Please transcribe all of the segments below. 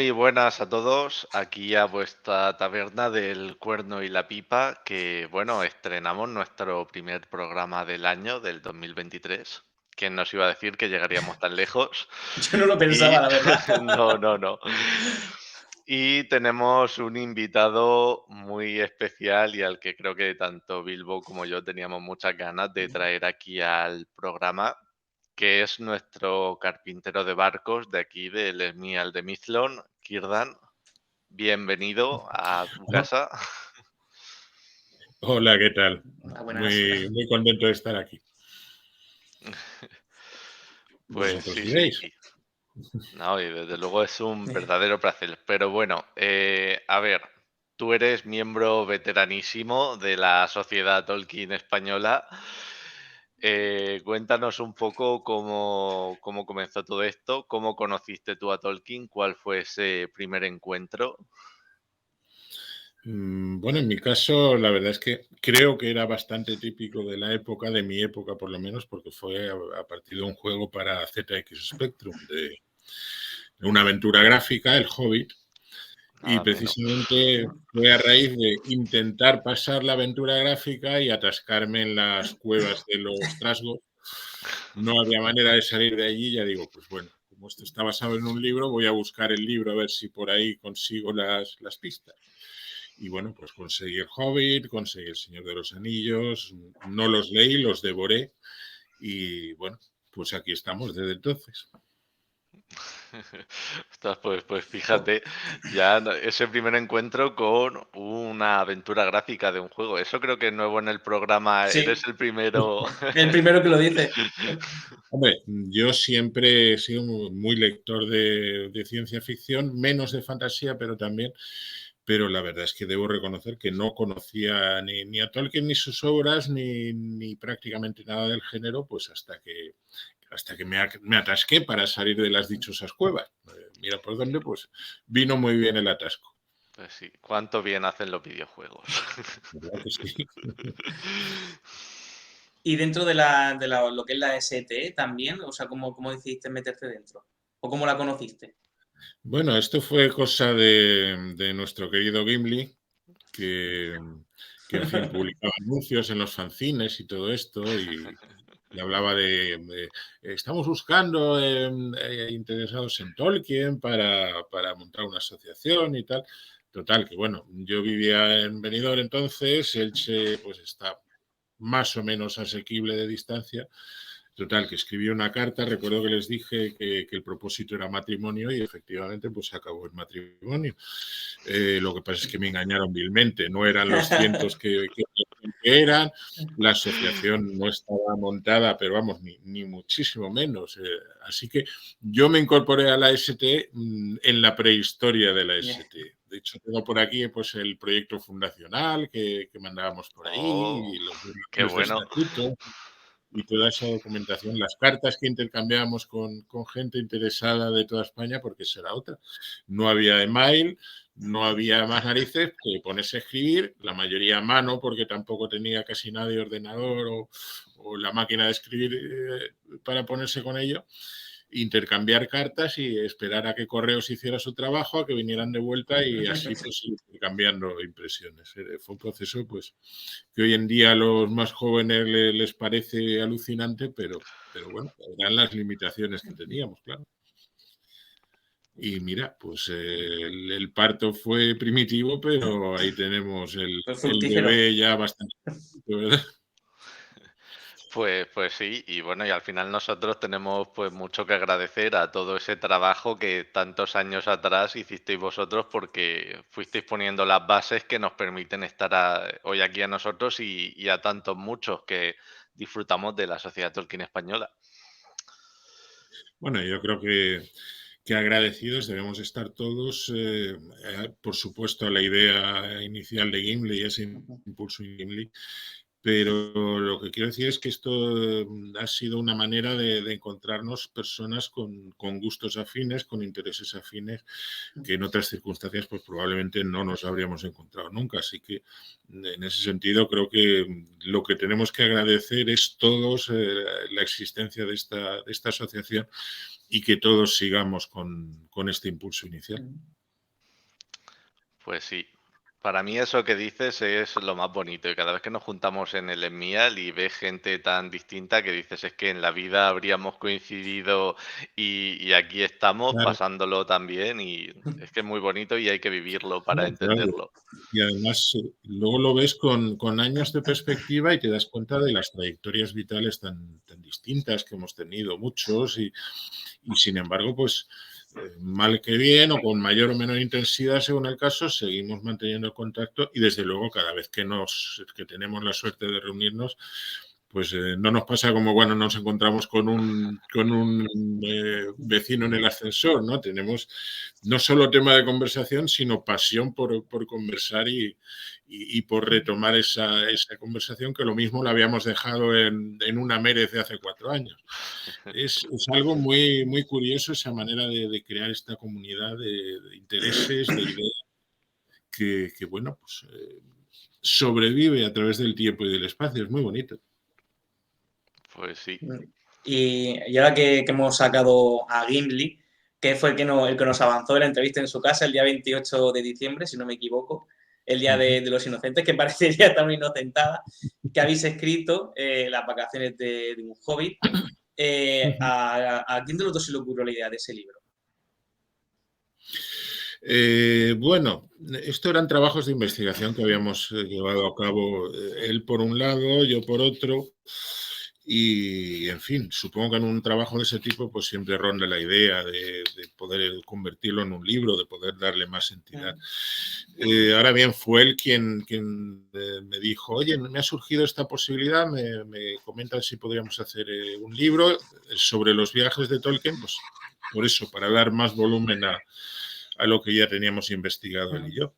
Muy buenas a todos, aquí a vuestra taberna del Cuerno y la Pipa, que bueno, estrenamos nuestro primer programa del año, del 2023. ¿Quién nos iba a decir que llegaríamos tan lejos? Yo no lo pensaba, Y la verdad. no, no, no. Y tenemos un invitado muy especial y al que creo que tanto Bilbo como yo teníamos muchas ganas de traer aquí al programa, que es nuestro carpintero de barcos de aquí, del Esmial de Mizlon, Kirdan. Bienvenido a tu casa. Hola, ¿qué tal? Ah, buenas. Muy contento de estar aquí. Pues Vosotros sí, sí. diréis. No, y desde luego es un verdadero placer. Pero bueno, a ver, tú eres miembro veteranísimo de la Sociedad Tolkien Española. Cuéntanos un poco cómo comenzó todo esto, cómo conociste tú a Tolkien, cuál fue ese primer encuentro. Bueno, en mi caso, la verdad es que creo que era bastante típico de la época, de mi época por lo menos, porque fue a partir de un juego para ZX Spectrum, de una aventura gráfica, El Hobbit, y Nada menos. precisamente fue a raíz de intentar pasar la aventura gráfica y atascarme en las cuevas de los Trasgos. No había manera de salir de allí, ya digo, pues bueno, como esto está basado en un libro, voy a buscar el libro a ver si por ahí consigo las pistas. Y bueno, pues conseguí el Hobbit, conseguí el Señor de los Anillos, no los leí, los devoré y bueno, pues aquí estamos desde entonces. Ostras, pues fíjate, ya ese primer encuentro con una aventura gráfica de un juego. Eso creo que es nuevo en el programa. Sí, Eres el primero. el primero que lo dice. Hombre, yo siempre he sido muy lector de ciencia ficción, menos de fantasía, pero también, pero la verdad es que debo reconocer que no conocía ni a Tolkien ni sus obras, ni prácticamente nada del género, pues hasta que me atasqué para salir de las dichosas cuevas. Mira por dónde, pues vino muy bien el atasco. Pues sí, cuánto bien hacen los videojuegos. ¿Verdad que sí? Y dentro lo que es la ST también, o sea, ¿cómo decidiste meterte dentro? ¿O cómo la conociste? Bueno, esto fue cosa de nuestro querido Gimli, que, que, en fin, publicaba anuncios en los fanzines y todo esto, y hablaba estamos buscando interesados en Tolkien para montar una asociación y tal. Total, que bueno, yo vivía en Benidorm entonces, Elche pues está más o menos asequible de distancia. Total, que escribí una carta, recuerdo que les dije que el propósito era matrimonio y efectivamente pues se acabó el matrimonio. Lo que pasa es que me engañaron vilmente, no eran los cientos que eran, la asociación no estaba montada, pero vamos, ni muchísimo menos. Así que yo me incorporé a la ST en la prehistoria de la ST. De hecho, tengo por aquí pues el proyecto fundacional que mandábamos por ahí, Oh, y los qué reglamentos de bueno. estatuto y toda esa documentación, las cartas que intercambiábamos con gente interesada de toda España, porque esa era otra. No había email, no había más narices que ponerse a escribir, la mayoría a mano, porque tampoco tenía casi nadie ordenador o la máquina de escribir para ponerse con ello. Intercambiar cartas y esperar a que Correos hiciera su trabajo, a que vinieran de vuelta y así pues ir cambiando impresiones. Fue un proceso pues que hoy en día a los más jóvenes les parece alucinante, pero bueno, eran las limitaciones que teníamos, claro. Y mira, pues el parto fue primitivo, pero ahí tenemos Fue el fructífero. bebé ya bastante, ¿verdad? Pues sí, y bueno, y al final nosotros tenemos pues mucho que agradecer a todo ese trabajo que tantos años atrás hicisteis vosotros porque fuisteis poniendo las bases que nos permiten estar hoy aquí a nosotros y a tantos muchos que disfrutamos de la Sociedad Tolkien Española. Bueno, yo creo que agradecidos debemos estar todos, por supuesto, a la idea inicial de Gimli y ese impulso de Gimli, Pero lo que quiero decir es que esto ha sido una manera de encontrarnos personas con gustos afines, con intereses afines, que en otras circunstancias pues probablemente no nos habríamos encontrado nunca. Así que en ese sentido creo que lo que tenemos que agradecer es todos la existencia de esta asociación y que todos sigamos con este impulso inicial. Pues sí. Para mí eso que dices es lo más bonito y cada vez que nos juntamos en el EMIAL y ves gente tan distinta que dices es que en la vida habríamos coincidido y aquí estamos Claro, pasándolo también y es que es muy bonito y hay que vivirlo para no, claro. entenderlo. Y además luego lo ves con años de perspectiva y te das cuenta de las trayectorias vitales tan distintas que hemos tenido muchos y sin embargo, pues mal que bien o con mayor o menor intensidad según el caso, seguimos manteniendo el contacto y desde luego cada vez que tenemos la suerte de reunirnos, pues no nos pasa como cuando nos encontramos con un vecino en el ascensor, ¿no? Tenemos no solo tema de conversación, sino pasión por conversar y por retomar esa conversación que lo mismo la habíamos dejado en una Mérez de hace 4 años. Es algo muy, muy curioso esa manera de crear esta comunidad de intereses, de ideas, que bueno, pues sobrevive a través del tiempo y del espacio. Es muy bonito. Pues sí. Y ahora que hemos sacado a Gimli, que fue el que nos avanzó en la entrevista en su casa el día 28 de diciembre, si no me equivoco, el día de los inocentes, que parecería tan inocentada, que habéis escrito las vacaciones de un hobbit. ¿A quién de los dos se le ocurrió la idea de ese libro? Bueno, esto eran trabajos de investigación que habíamos llevado a cabo, él por un lado, yo por otro, y en fin, supongo que en un trabajo de ese tipo pues siempre ronda la idea de poder convertirlo en un libro, de poder darle más entidad. Ahora bien, fue él quien me dijo, oye, me ha surgido esta posibilidad, me comentan si podríamos hacer un libro sobre los viajes de Tolkien, pues por eso, para dar más volumen a lo que ya teníamos investigado él y yo.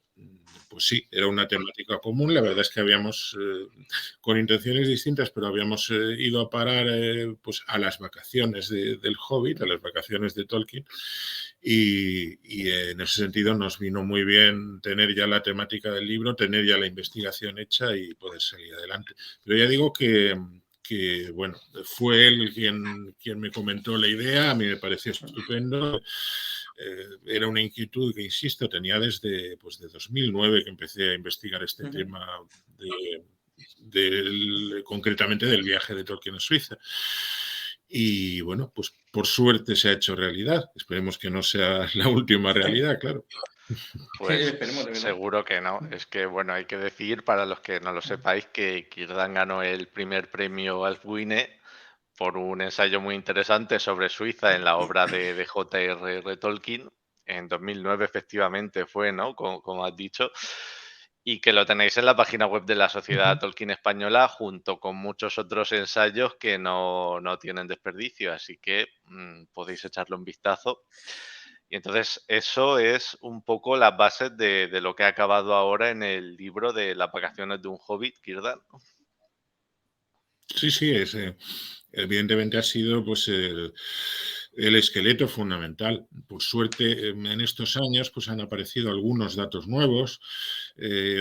Pues sí, era una temática común. La verdad es que habíamos, con intenciones distintas, pero habíamos ido a parar pues a las vacaciones del Hobbit, a las vacaciones de Tolkien. Y en ese sentido nos vino muy bien tener ya la temática del libro, tener ya la investigación hecha y poder seguir adelante. Pero ya digo que bueno, fue él quien me comentó la idea, a mí me pareció estupendo. Era una inquietud que, insisto, tenía desde pues, de 2009 que empecé a investigar este tema concretamente del viaje de Tolkien a Suiza. Y bueno, pues por suerte se ha hecho realidad. Esperemos que no sea la última realidad, claro. Pues seguro que no. Es que, bueno, hay que decir, para los que no lo sepáis, que Círdan ganó el primer premio Alcuine por un ensayo muy interesante sobre Suiza en la obra de J.R.R. Tolkien. En 2009 efectivamente fue, ¿no? Como has dicho. Y que lo tenéis en la página web de la Sociedad Tolkien Española junto con muchos otros ensayos que no tienen desperdicio. Así que podéis echarle un vistazo. Y entonces eso es un poco las bases de lo que ha acabado ahora en el libro de Las vacaciones de un hobbit, Círdan. Sí, evidentemente ha sido pues el esqueleto fundamental. Por suerte, en estos años pues han aparecido algunos datos nuevos,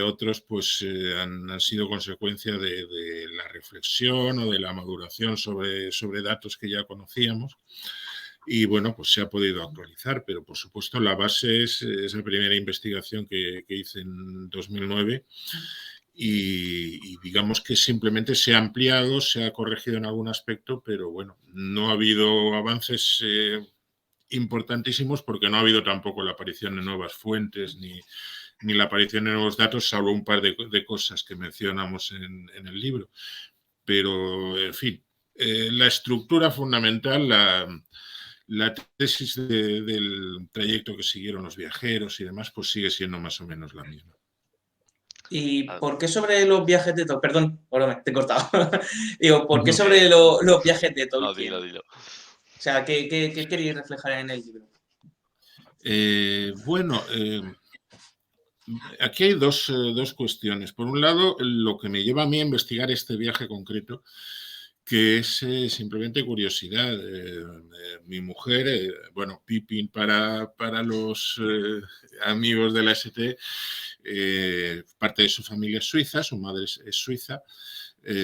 otros pues han sido consecuencia de la reflexión o de la maduración sobre datos que ya conocíamos. Y bueno, pues se ha podido actualizar, pero por supuesto la base es esa primera investigación que hice en 2009 y digamos que simplemente se ha ampliado, se ha corregido en algún aspecto, pero bueno, no ha habido avances importantísimos porque no ha habido tampoco la aparición de nuevas fuentes ni la aparición de nuevos datos, salvo un par de cosas que mencionamos en el libro. Pero, en fin, la estructura fundamental, la tesis del trayecto que siguieron los viajeros y demás, pues sigue siendo más o menos la misma. ¿Y por qué sobre los viajes de Tolkien? Perdón, ahora te he cortado. Digo, ¿por qué sobre los viajes de Tolkien? No, dilo. O sea, ¿qué queréis reflejar en el libro? Bueno, aquí hay dos cuestiones. Por un lado, lo que me lleva a mí a investigar este viaje concreto, que es simplemente curiosidad. Mi mujer, bueno, Pippin para los amigos de la ST, parte de su familia es suiza, su madre es suiza.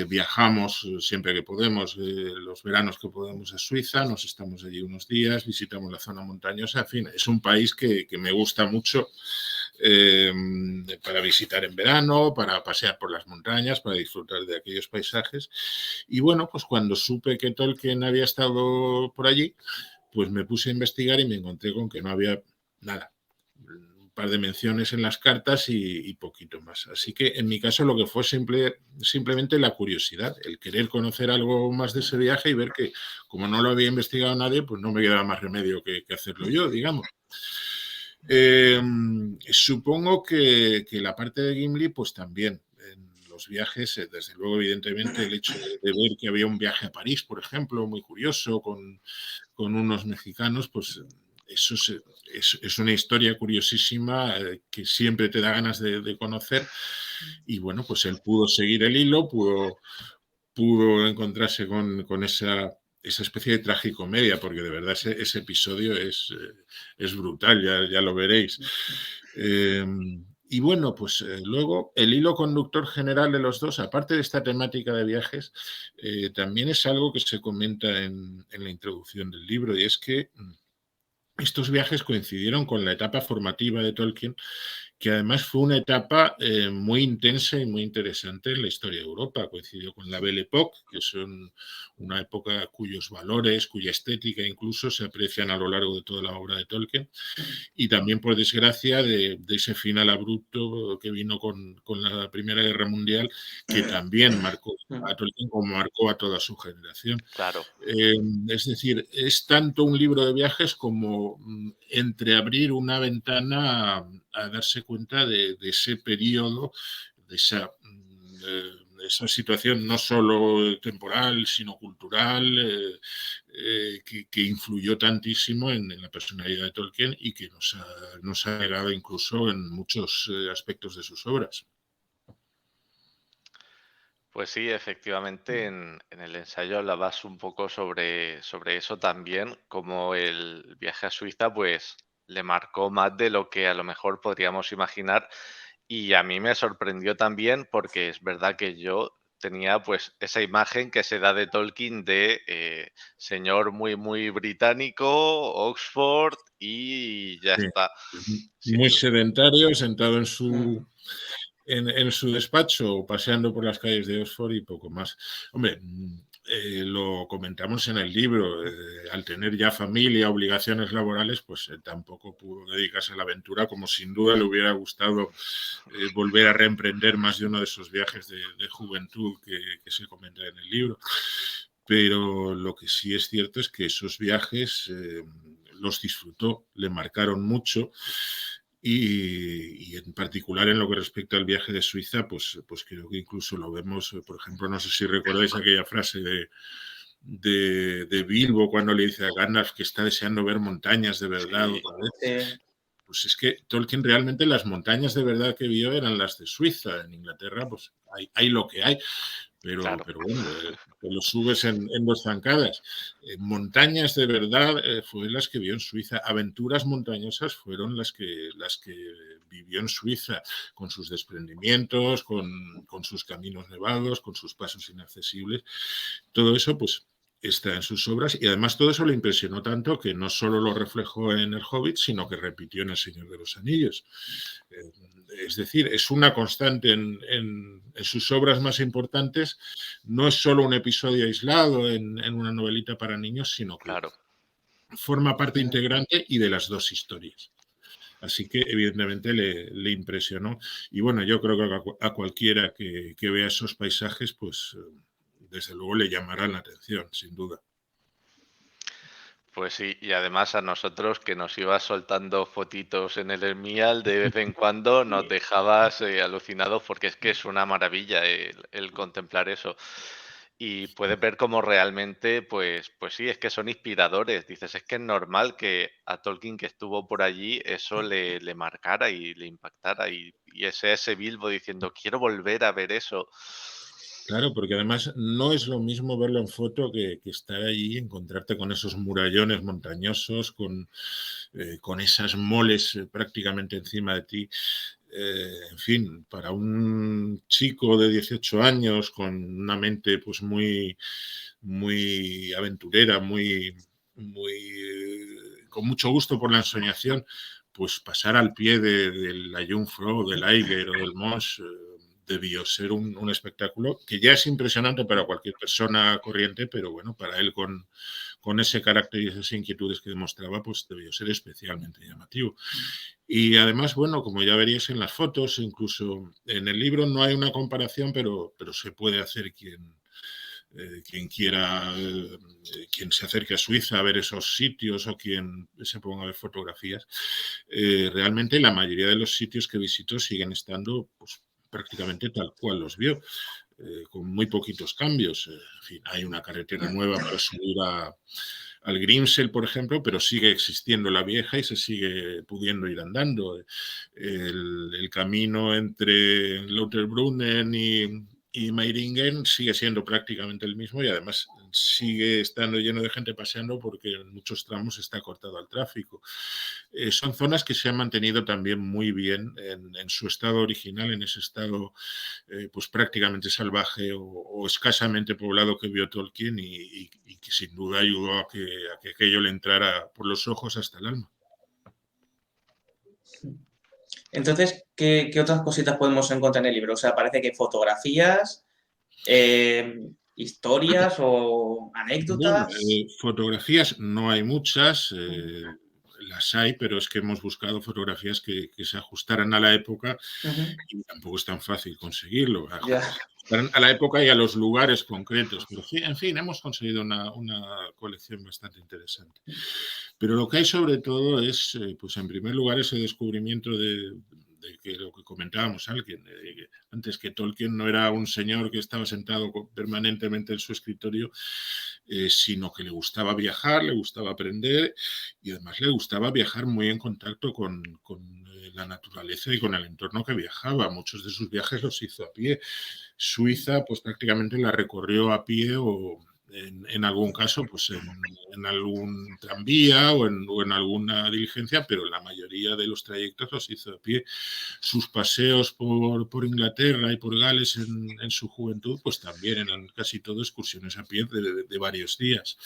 Viajamos siempre que podemos, los veranos que podemos a Suiza, nos estamos allí unos días, visitamos la zona montañosa, en fin, es un país que me gusta mucho eh, para visitar en verano, para pasear por las montañas, para disfrutar de aquellos paisajes. Y bueno, pues cuando supe que Tolkien había estado por allí, pues me puse a investigar y me encontré con que no había nada, un par de menciones en las cartas y poquito más. Así que en mi caso lo que fue simplemente la curiosidad, el querer conocer algo más de ese viaje y ver que como no lo había investigado nadie, pues no me quedaba más remedio que hacerlo yo, digamos. Supongo que la parte de Gimli, pues también. En los viajes, desde luego, evidentemente, el hecho de ver que había un viaje a París, por ejemplo, muy curioso, con unos mexicanos, pues eso es una historia curiosísima que siempre te da ganas de conocer. Y bueno, pues él pudo seguir el hilo, pudo encontrarse con esa especie de tragicomedia, porque de verdad ese episodio es brutal, ya lo veréis. Y bueno, pues luego el hilo conductor general de los dos, aparte de esta temática de viajes, también es algo que se comenta en la introducción del libro, y es que estos viajes coincidieron con la etapa formativa de Tolkien, que además fue una etapa muy intensa y muy interesante en la historia de Europa. Coincidió con la Belle Époque, que son una época cuyos valores, cuya estética incluso se aprecian a lo largo de toda la obra de Tolkien, y también, por desgracia, de ese final abrupto que vino con la Primera Guerra Mundial, que también marcó a Tolkien como marcó a toda su generación. Claro. Es decir, es tanto un libro de viajes como entreabrir una ventana a darse cuenta de ese periodo, de esa situación no solo temporal, sino cultural, que influyó tantísimo en la personalidad de Tolkien y que nos ha llegado incluso en muchos aspectos de sus obras. Pues sí, efectivamente, en el ensayo hablabas un poco sobre eso también, como el viaje a Suiza, pues le marcó más de lo que a lo mejor podríamos imaginar. Y a mí me sorprendió también porque es verdad que yo tenía pues esa imagen que se da de Tolkien de señor muy, muy británico, Oxford y ya Sí. está. Sin Muy du- sedentario, sentado en su despacho, paseando por las calles de Oxford y poco más. Hombre, lo comentamos en el libro, al tener ya familia, obligaciones laborales, pues tampoco pudo dedicarse a la aventura, como sin duda le hubiera gustado volver a reemprender más de uno de esos viajes de juventud que se comenta en el libro. Pero lo que sí es cierto es que esos viajes los disfrutó, le marcaron mucho. Y en particular en lo que respecta al viaje de Suiza, pues creo que incluso lo vemos, por ejemplo, no sé si recordáis aquella frase de Bilbo cuando le dice a Gandalf que está deseando ver montañas de verdad Sí, otra vez. Pues es que Tolkien realmente las montañas de verdad que vio eran las de Suiza. En Inglaterra, pues hay lo que hay. claro. Pero bueno, te lo subes en dos zancadas. Montañas de verdad fue las que vio en Suiza. Aventuras montañosas fueron las que vivió en Suiza, con sus desprendimientos, con sus caminos nevados, con sus pasos inaccesibles. Todo eso, pues, está en sus obras y además todo eso le impresionó tanto que no solo lo reflejó en El Hobbit, sino que repitió en El Señor de los Anillos. Es decir, es una constante en sus obras más importantes. No es solo un episodio aislado en una novelita para niños, sino que Claro. forma parte integrante y de las dos historias. Así que evidentemente le impresionó. Y bueno, yo creo que a cualquiera que vea esos paisajes, pues desde luego le llamarán la atención, sin duda. Pues sí, y además a nosotros que nos ibas soltando fotitos en el Hermial de vez en cuando, nos dejabas alucinados porque es que es una maravilla el contemplar eso. y puedes ver cómo realmente, pues sí, es que son inspiradores. Dices, es que es normal que a Tolkien, que estuvo por allí, eso le marcara y le impactara. Y ese Bilbo diciendo, quiero volver a ver eso. Claro, porque además no es lo mismo verlo en foto que estar allí y encontrarte con esos murallones montañosos, con esas moles prácticamente encima de ti. En fin, para un chico de 18 años con una mente pues muy aventurera, con mucho gusto por la ensoñación, pues pasar al pie de la Jungfrau, del Eiger o del Mons debió ser un espectáculo que ya es impresionante para cualquier persona corriente, pero bueno, para él con ese carácter y esas inquietudes que demostraba, pues debió ser especialmente llamativo. Y además, bueno, como ya veríais en las fotos, incluso en el libro no hay una comparación, pero se puede hacer quien quiera, quien se acerque a Suiza a ver esos sitios o quien se ponga a ver fotografías. Realmente la mayoría de los sitios que visitó siguen estando pues, prácticamente tal cual los vio. Con muy poquitos cambios. En fin, hay una carretera nueva para subir al Grimsel, por ejemplo, pero sigue existiendo la vieja y se sigue pudiendo ir andando. El camino entre Lauterbrunnen y Meiringen sigue siendo prácticamente el mismo y además sigue estando lleno de gente paseando porque en muchos tramos está cortado al tráfico. Son zonas que se han mantenido también muy bien en su estado original, en ese estado pues prácticamente salvaje o escasamente poblado que vio Tolkien y que sin duda ayudó a que aquello le entrara por los ojos hasta el alma. Entonces, ¿qué otras cositas podemos encontrar en el libro? O sea, parece que fotografías, historias o Bueno, anécdotas. fotografías no hay muchas, las hay, pero es que hemos buscado fotografías que se ajustaran a la época y tampoco es tan fácil conseguirlo. Ya. A la época y a los lugares concretos. Pero, en fin, hemos conseguido una colección bastante interesante. Pero lo que hay sobre todo es, pues en primer lugar, ese descubrimiento de que lo que comentábamos antes, que Tolkien no era un señor que estaba sentado permanentemente en su escritorio, sino que le gustaba viajar, le gustaba aprender y además le gustaba viajar muy en contacto con la naturaleza y con el entorno que viajaba. Muchos de sus viajes los hizo a pie. Suiza, pues prácticamente la recorrió a pie o en algún caso, pues en algún tranvía o en alguna diligencia, pero la mayoría de los trayectos los hizo a pie. Sus paseos por Inglaterra y por Gales en su juventud, pues también eran casi todo excursiones a pie de varios días.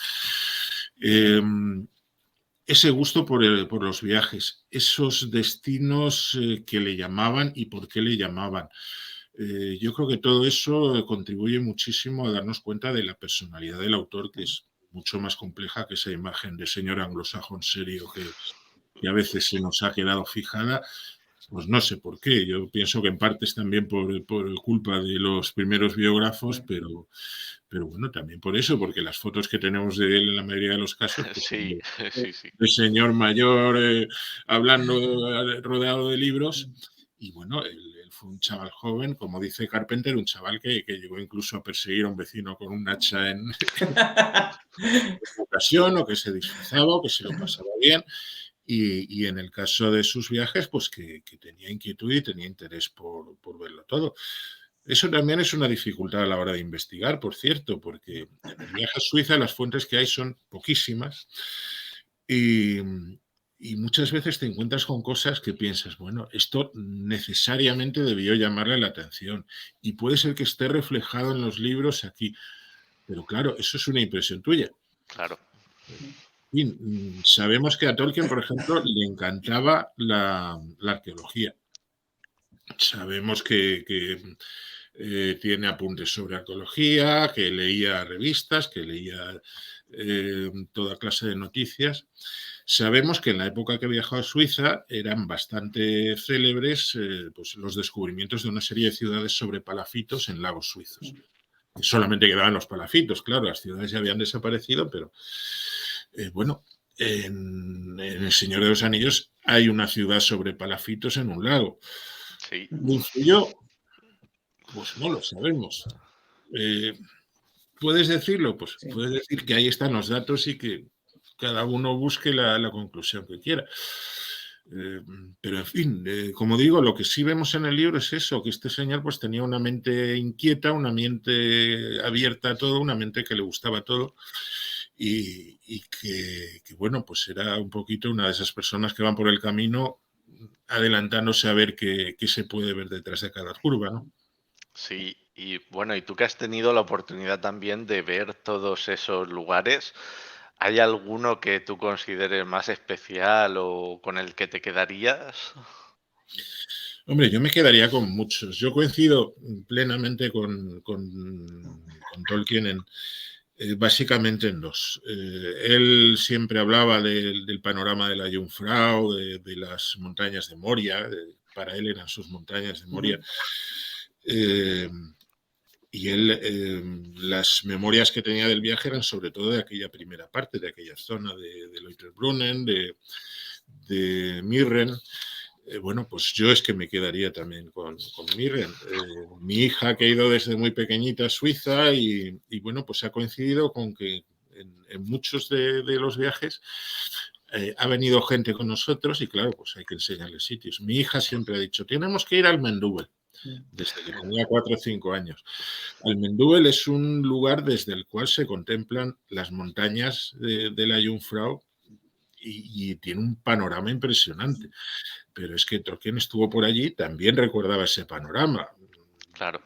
Ese gusto por los viajes, esos destinos que le llamaban y por qué le llamaban. Yo creo que todo eso contribuye muchísimo a darnos cuenta de la personalidad del autor, que es mucho más compleja que esa imagen de señor anglosajón serio que a veces se nos ha quedado fijada. Pues no sé por qué. Yo pienso que en parte es también por culpa de los primeros biógrafos, pero bueno, también por eso, porque las fotos que tenemos de él en la mayoría de los casos, pues Sí, sí, sí. el señor mayor hablando, rodeado de libros. Y bueno, él fue un chaval joven, como dice Carpenter, un chaval que llegó incluso a perseguir a un vecino con un hacha en ocasión, o que se disfrazaba, o que se lo pasaba bien. Y en el caso de sus viajes, pues que tenía inquietud y tenía interés por verlo todo. Eso también es una dificultad a la hora de investigar, por cierto, porque en el viaje a Suiza las fuentes que hay son poquísimas y muchas veces te encuentras con cosas que piensas, bueno, esto necesariamente debió llamarle la atención y puede ser que esté reflejado en los libros aquí, pero claro, eso es una impresión tuya. Claro. Y sabemos que a Tolkien, por ejemplo, le encantaba la arqueología. Sabemos que tiene apuntes sobre arqueología, que leía revistas, que leía toda clase de noticias. Sabemos que en la época que viajó a Suiza eran bastante célebres pues los descubrimientos de una serie de ciudades sobre palafitos en lagos suizos. Solamente quedaban los palafitos, claro, las ciudades ya habían desaparecido, pero bueno, en El Señor de los Anillos hay una ciudad sobre palafitos en un lago. Sí. ¿Lo influyó? Pues no lo sabemos. ¿Puedes decirlo? Pues Sí. puedes decir que ahí están los datos y que cada uno busque la conclusión que quiera. Pero en fin, como digo, lo que sí vemos en el libro es eso, que este señor pues tenía una mente inquieta, una mente abierta a todo, una mente que le gustaba todo y que, bueno, pues era un poquito una de esas personas que van por el camino adelantándose a ver qué se puede ver detrás de cada curva, ¿no? Sí, y bueno, y tú que has tenido la oportunidad también de ver todos esos lugares, ¿hay alguno que tú consideres más especial o con el que te quedarías? Hombre, yo me quedaría con muchos. Yo coincido plenamente con Tolkien básicamente en dos. Él siempre hablaba del panorama de la Jungfrau, de las montañas de Moria, para él eran sus montañas de Moria. Eh, y él, las memorias que tenía del viaje eran sobre todo de aquella primera parte, de aquella zona de Leuterbrunnen, de Mirren. Bueno, pues yo es que me quedaría también con Mirren. Mi hija que ha ido desde muy pequeñita a Suiza y bueno, pues ha coincidido con que en muchos de los viajes ha venido gente con nosotros y claro, pues hay que enseñarles sitios. Mi hija siempre ha dicho, tenemos que ir al Mendubel, desde que tenía 4 o 5 años. Almendúbel es un lugar desde el cual se contemplan las montañas de la Jungfrau y tiene un panorama impresionante. Pero es que Tolkien estuvo por allí, también recordaba ese panorama. Claro.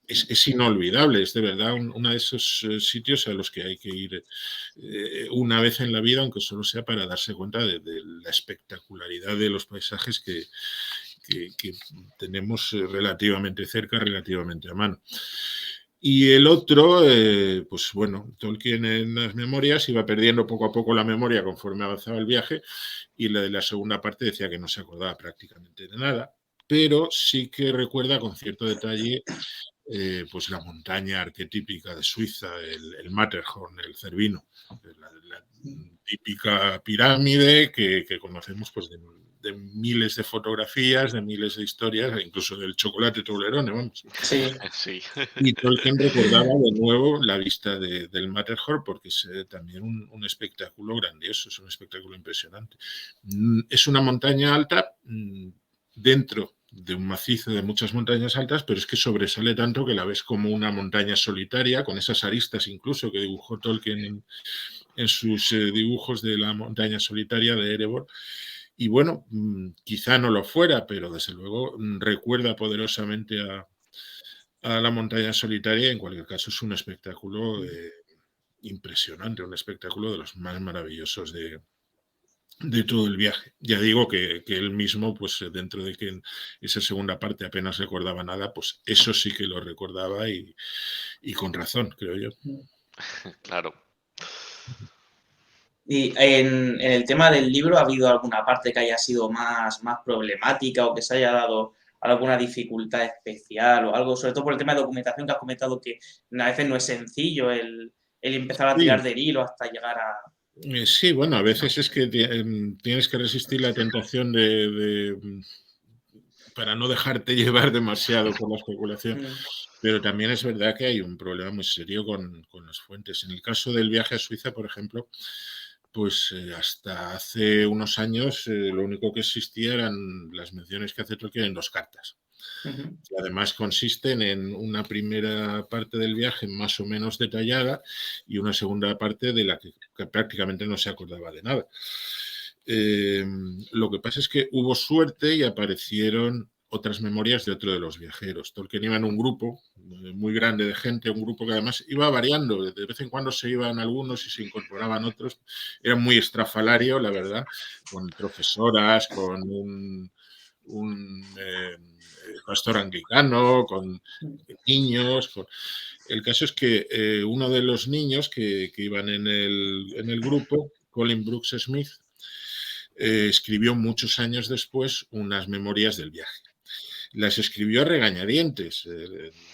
Es inolvidable, es de verdad uno de esos sitios a los que hay que ir una vez en la vida, aunque solo sea para darse cuenta de la espectacularidad de los paisajes que tenemos relativamente cerca, relativamente a mano. Y el otro, pues bueno, Tolkien en las memorias iba perdiendo poco a poco la memoria conforme avanzaba el viaje y la de la segunda parte decía que no se acordaba prácticamente de nada, pero sí que recuerda con cierto detalle pues la montaña arquetípica de Suiza, el Matterhorn, el Cervino, la típica pirámide que conocemos pues de miles de fotografías, de miles de historias, incluso del chocolate Toblerone, vamos. Sí. Sí. Y Tolkien recordaba de nuevo la vista del Matterhorn porque es también un espectáculo grandioso, es un espectáculo impresionante. Es una montaña alta dentro de un macizo de muchas montañas altas, pero es que sobresale tanto que la ves como una montaña solitaria, con esas aristas incluso que dibujó Tolkien en sus dibujos de la montaña solitaria de Erebor. Y bueno, quizá no lo fuera, pero desde luego recuerda poderosamente a la montaña solitaria. En cualquier caso, es un espectáculo impresionante, un espectáculo de los más maravillosos de todo el viaje. Ya digo que él mismo, pues dentro de que en esa segunda parte apenas recordaba nada, pues eso sí que lo recordaba y con razón, creo yo. Claro. Y en el tema del libro, ¿ha habido alguna parte que haya sido más problemática o que se haya dado alguna dificultad especial o algo? Sobre todo por el tema de documentación que has comentado, que a veces no es sencillo el empezar a tirar Sí. del hilo hasta llegar a... Sí, bueno, a veces es que tienes que resistir la tentación para no dejarte llevar demasiado por la especulación. Pero también es verdad que hay un problema muy serio con las fuentes. En el caso del viaje a Suiza, por ejemplo, pues hasta hace unos años lo único que existía eran las menciones que hace Tolkien en 2 cartas. Que además consisten en una primera parte del viaje más o menos detallada y una segunda parte de la que prácticamente no se acordaba de nada. Lo que pasa es que hubo suerte y aparecieron otras memorias de otro de los viajeros. Tolkien iba en un grupo muy grande de gente, un grupo que además iba variando, de vez en cuando se iban algunos y se incorporaban otros. Era muy estrafalario, la verdad, con profesoras, con un pastor anglicano, con niños. El caso es que uno de los niños que iban en el grupo, Colin Brooks Smith, escribió muchos años después unas memorias del viaje. Las escribió a regañadientes.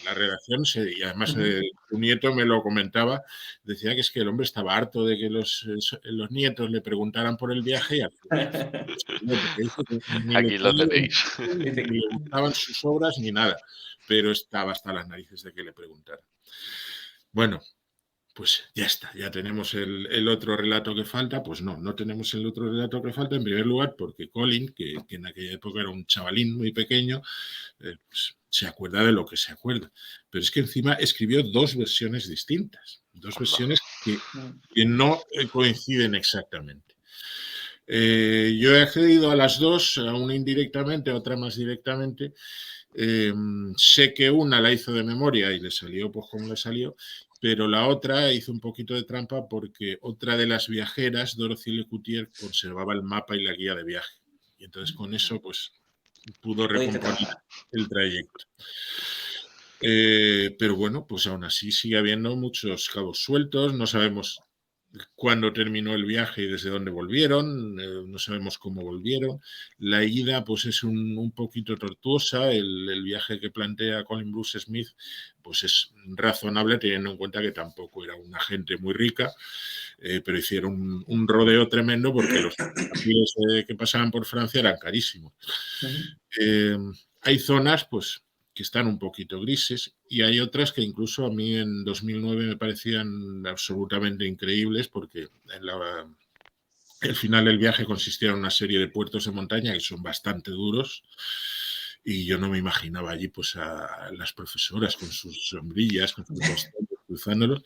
La redacción, y además su nieto me lo comentaba, decía que es que el hombre estaba harto de que los nietos le preguntaran por el viaje y Aquí lo tenéis. ni le gustaban sus obras ni nada, pero estaba hasta las narices de que le preguntaran. Bueno, pues ya está, ya tenemos el otro relato que falta. Pues no tenemos el otro relato que falta, en primer lugar porque Colin, que en aquella época era un chavalín muy pequeño, pues, se acuerda de lo que se acuerda. Pero es que encima escribió dos versiones distintas, dos versiones que no coinciden exactamente. Yo he accedido a las dos, a una indirectamente, a otra más directamente. Sé que una la hizo de memoria y le salió pues como le salió, pero la otra hizo un poquito de trampa porque otra de las viajeras, Dorothy Lecoutier, conservaba el mapa y la guía de viaje. Y entonces con eso pues pudo recomponer el trayecto. Pero bueno, pues aún así sigue habiendo muchos cabos sueltos, no sabemos cuándo terminó el viaje y desde dónde volvieron, no sabemos cómo volvieron. La ida pues es un poquito tortuosa, el viaje que plantea Colin Bruce Smith pues es razonable teniendo en cuenta que tampoco era una gente muy rica, pero hicieron un rodeo tremendo porque los ferrocarriles que pasaban por Francia eran carísimos. Hay zonas pues que están un poquito grises y hay otras que incluso a mí en 2009 me parecían absolutamente increíbles porque el final del viaje consistía en una serie de puertos de montaña que son bastante duros y yo no me imaginaba allí pues a las profesoras con sus sombrillas, con sus bastones, cruzándolos.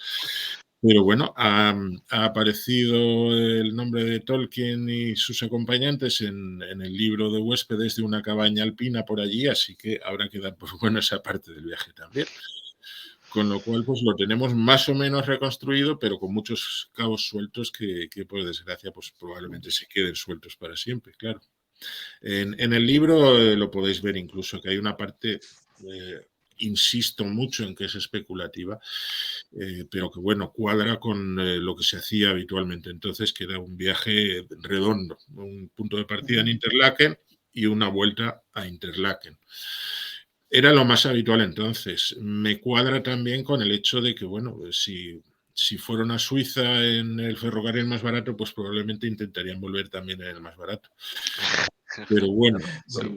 Pero bueno, ha aparecido el nombre de Tolkien y sus acompañantes en el libro de Huéspedes de una cabaña alpina por allí, así que habrá que dar por buena esa parte del viaje también. Con lo cual, pues lo tenemos más o menos reconstruido, pero con muchos cabos sueltos que por desgracia, pues probablemente se queden sueltos para siempre, claro. En el libro lo podéis ver incluso que hay una parte... insisto mucho en que es especulativa, pero que bueno, cuadra con lo que se hacía habitualmente entonces, que era un viaje redondo, un punto de partida en Interlaken y una vuelta a Interlaken. Era lo más habitual entonces. Me cuadra también con el hecho de que, bueno, si fueron a Suiza en el ferrocarril más barato, pues probablemente intentarían volver también en el más barato. Pero bueno,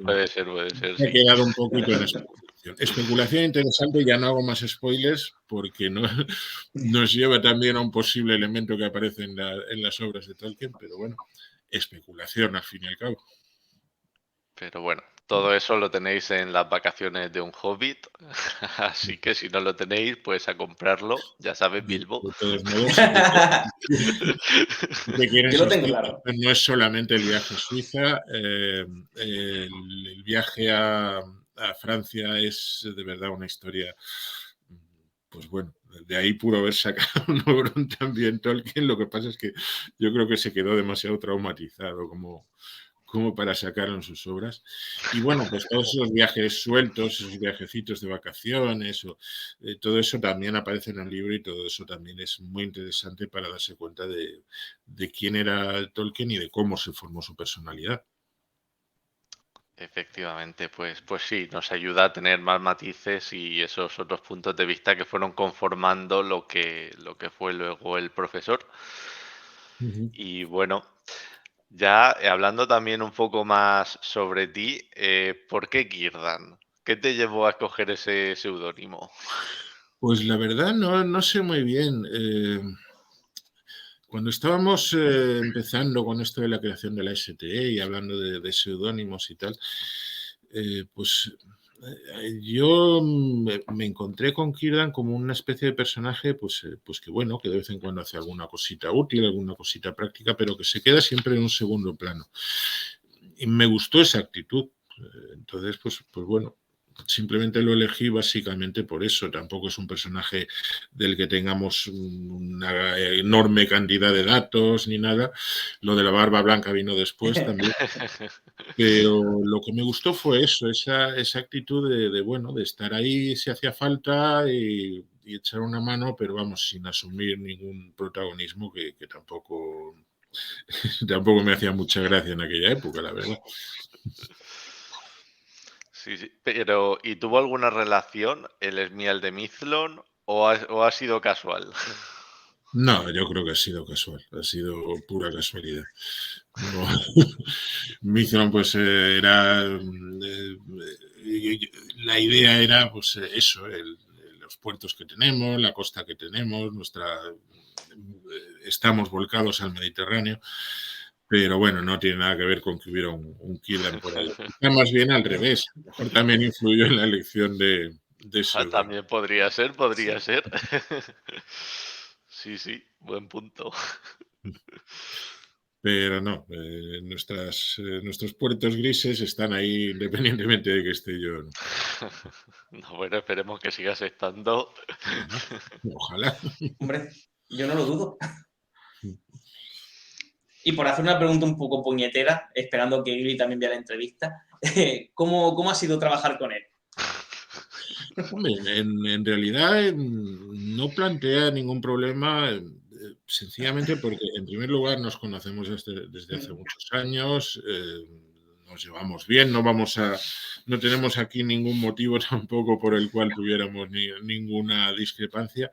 puede ser, me he quedado un poquito en especulación. Especulación interesante, ya no hago más spoilers porque nos lleva también a un posible elemento que aparece en las obras de Tolkien, pero bueno, especulación al fin y al cabo. Pero bueno, todo eso lo tenéis en las vacaciones de un hobbit, así que si no lo tenéis, pues a comprarlo, ya sabes, Bilbo. De todos modos, yo lo tengo claro. No es solamente el viaje a Suiza, el viaje a Francia es de verdad una historia, pues bueno, de ahí pudo haber sacado un obrón también Tolkien, lo que pasa es que yo creo que se quedó demasiado traumatizado como para sacarlo en sus obras. Y bueno, pues todos esos viajes sueltos, esos viajecitos de vacaciones, todo eso también aparece en el libro y todo eso también es muy interesante para darse cuenta de quién era Tolkien y de cómo se formó su personalidad. Efectivamente, pues sí, nos ayuda a tener más matices y esos otros puntos de vista que fueron conformando lo que fue luego el profesor. Y bueno, ya hablando también un poco más sobre ti, ¿por qué Círdan? ¿Qué te llevó a escoger ese seudónimo? Pues la verdad no sé muy bien. Cuando estábamos empezando con esto de la creación de la STE y hablando de seudónimos y tal, pues yo me encontré con Círdan como una especie de personaje, pues que bueno, que de vez en cuando hace alguna cosita útil, alguna cosita práctica, pero que se queda siempre en un segundo plano. Y me gustó esa actitud. Entonces, pues bueno, simplemente lo elegí básicamente por eso. Tampoco es un personaje del que tengamos una enorme cantidad de datos ni nada. Lo de la barba blanca vino después también. Pero lo que me gustó fue eso, esa actitud de estar ahí si hacía falta y echar una mano, pero vamos, sin asumir ningún protagonismo que tampoco me hacía mucha gracia en aquella época, la verdad. Sí, pero ¿y tuvo alguna relación el Esmial de Mithlon o ha sido casual? No, yo creo que ha sido casual, ha sido pura casualidad. No. Mithlon, pues era... la idea era, pues eso, los los puertos que tenemos, la costa que tenemos, estamos volcados al Mediterráneo, pero bueno, no tiene nada que ver con que hubiera un Kirdan por ahí. Está más bien al revés, a lo mejor también influyó en la elección de ese. También podría ser, podría ser. Sí, sí, buen punto. Pero no, nuestros puertos grises están ahí independientemente de que esté yo o no. No, bueno, esperemos que sigas estando. Ojalá. Hombre, yo no lo dudo. Y por hacer una pregunta un poco puñetera, esperando que Gili también vea la entrevista, ¿cómo ha sido trabajar con él? Hombre, en realidad no plantea ningún problema, sencillamente porque en primer lugar nos conocemos desde hace muchos años, nos llevamos bien, no tenemos aquí ningún motivo tampoco por el cual tuviéramos ninguna discrepancia,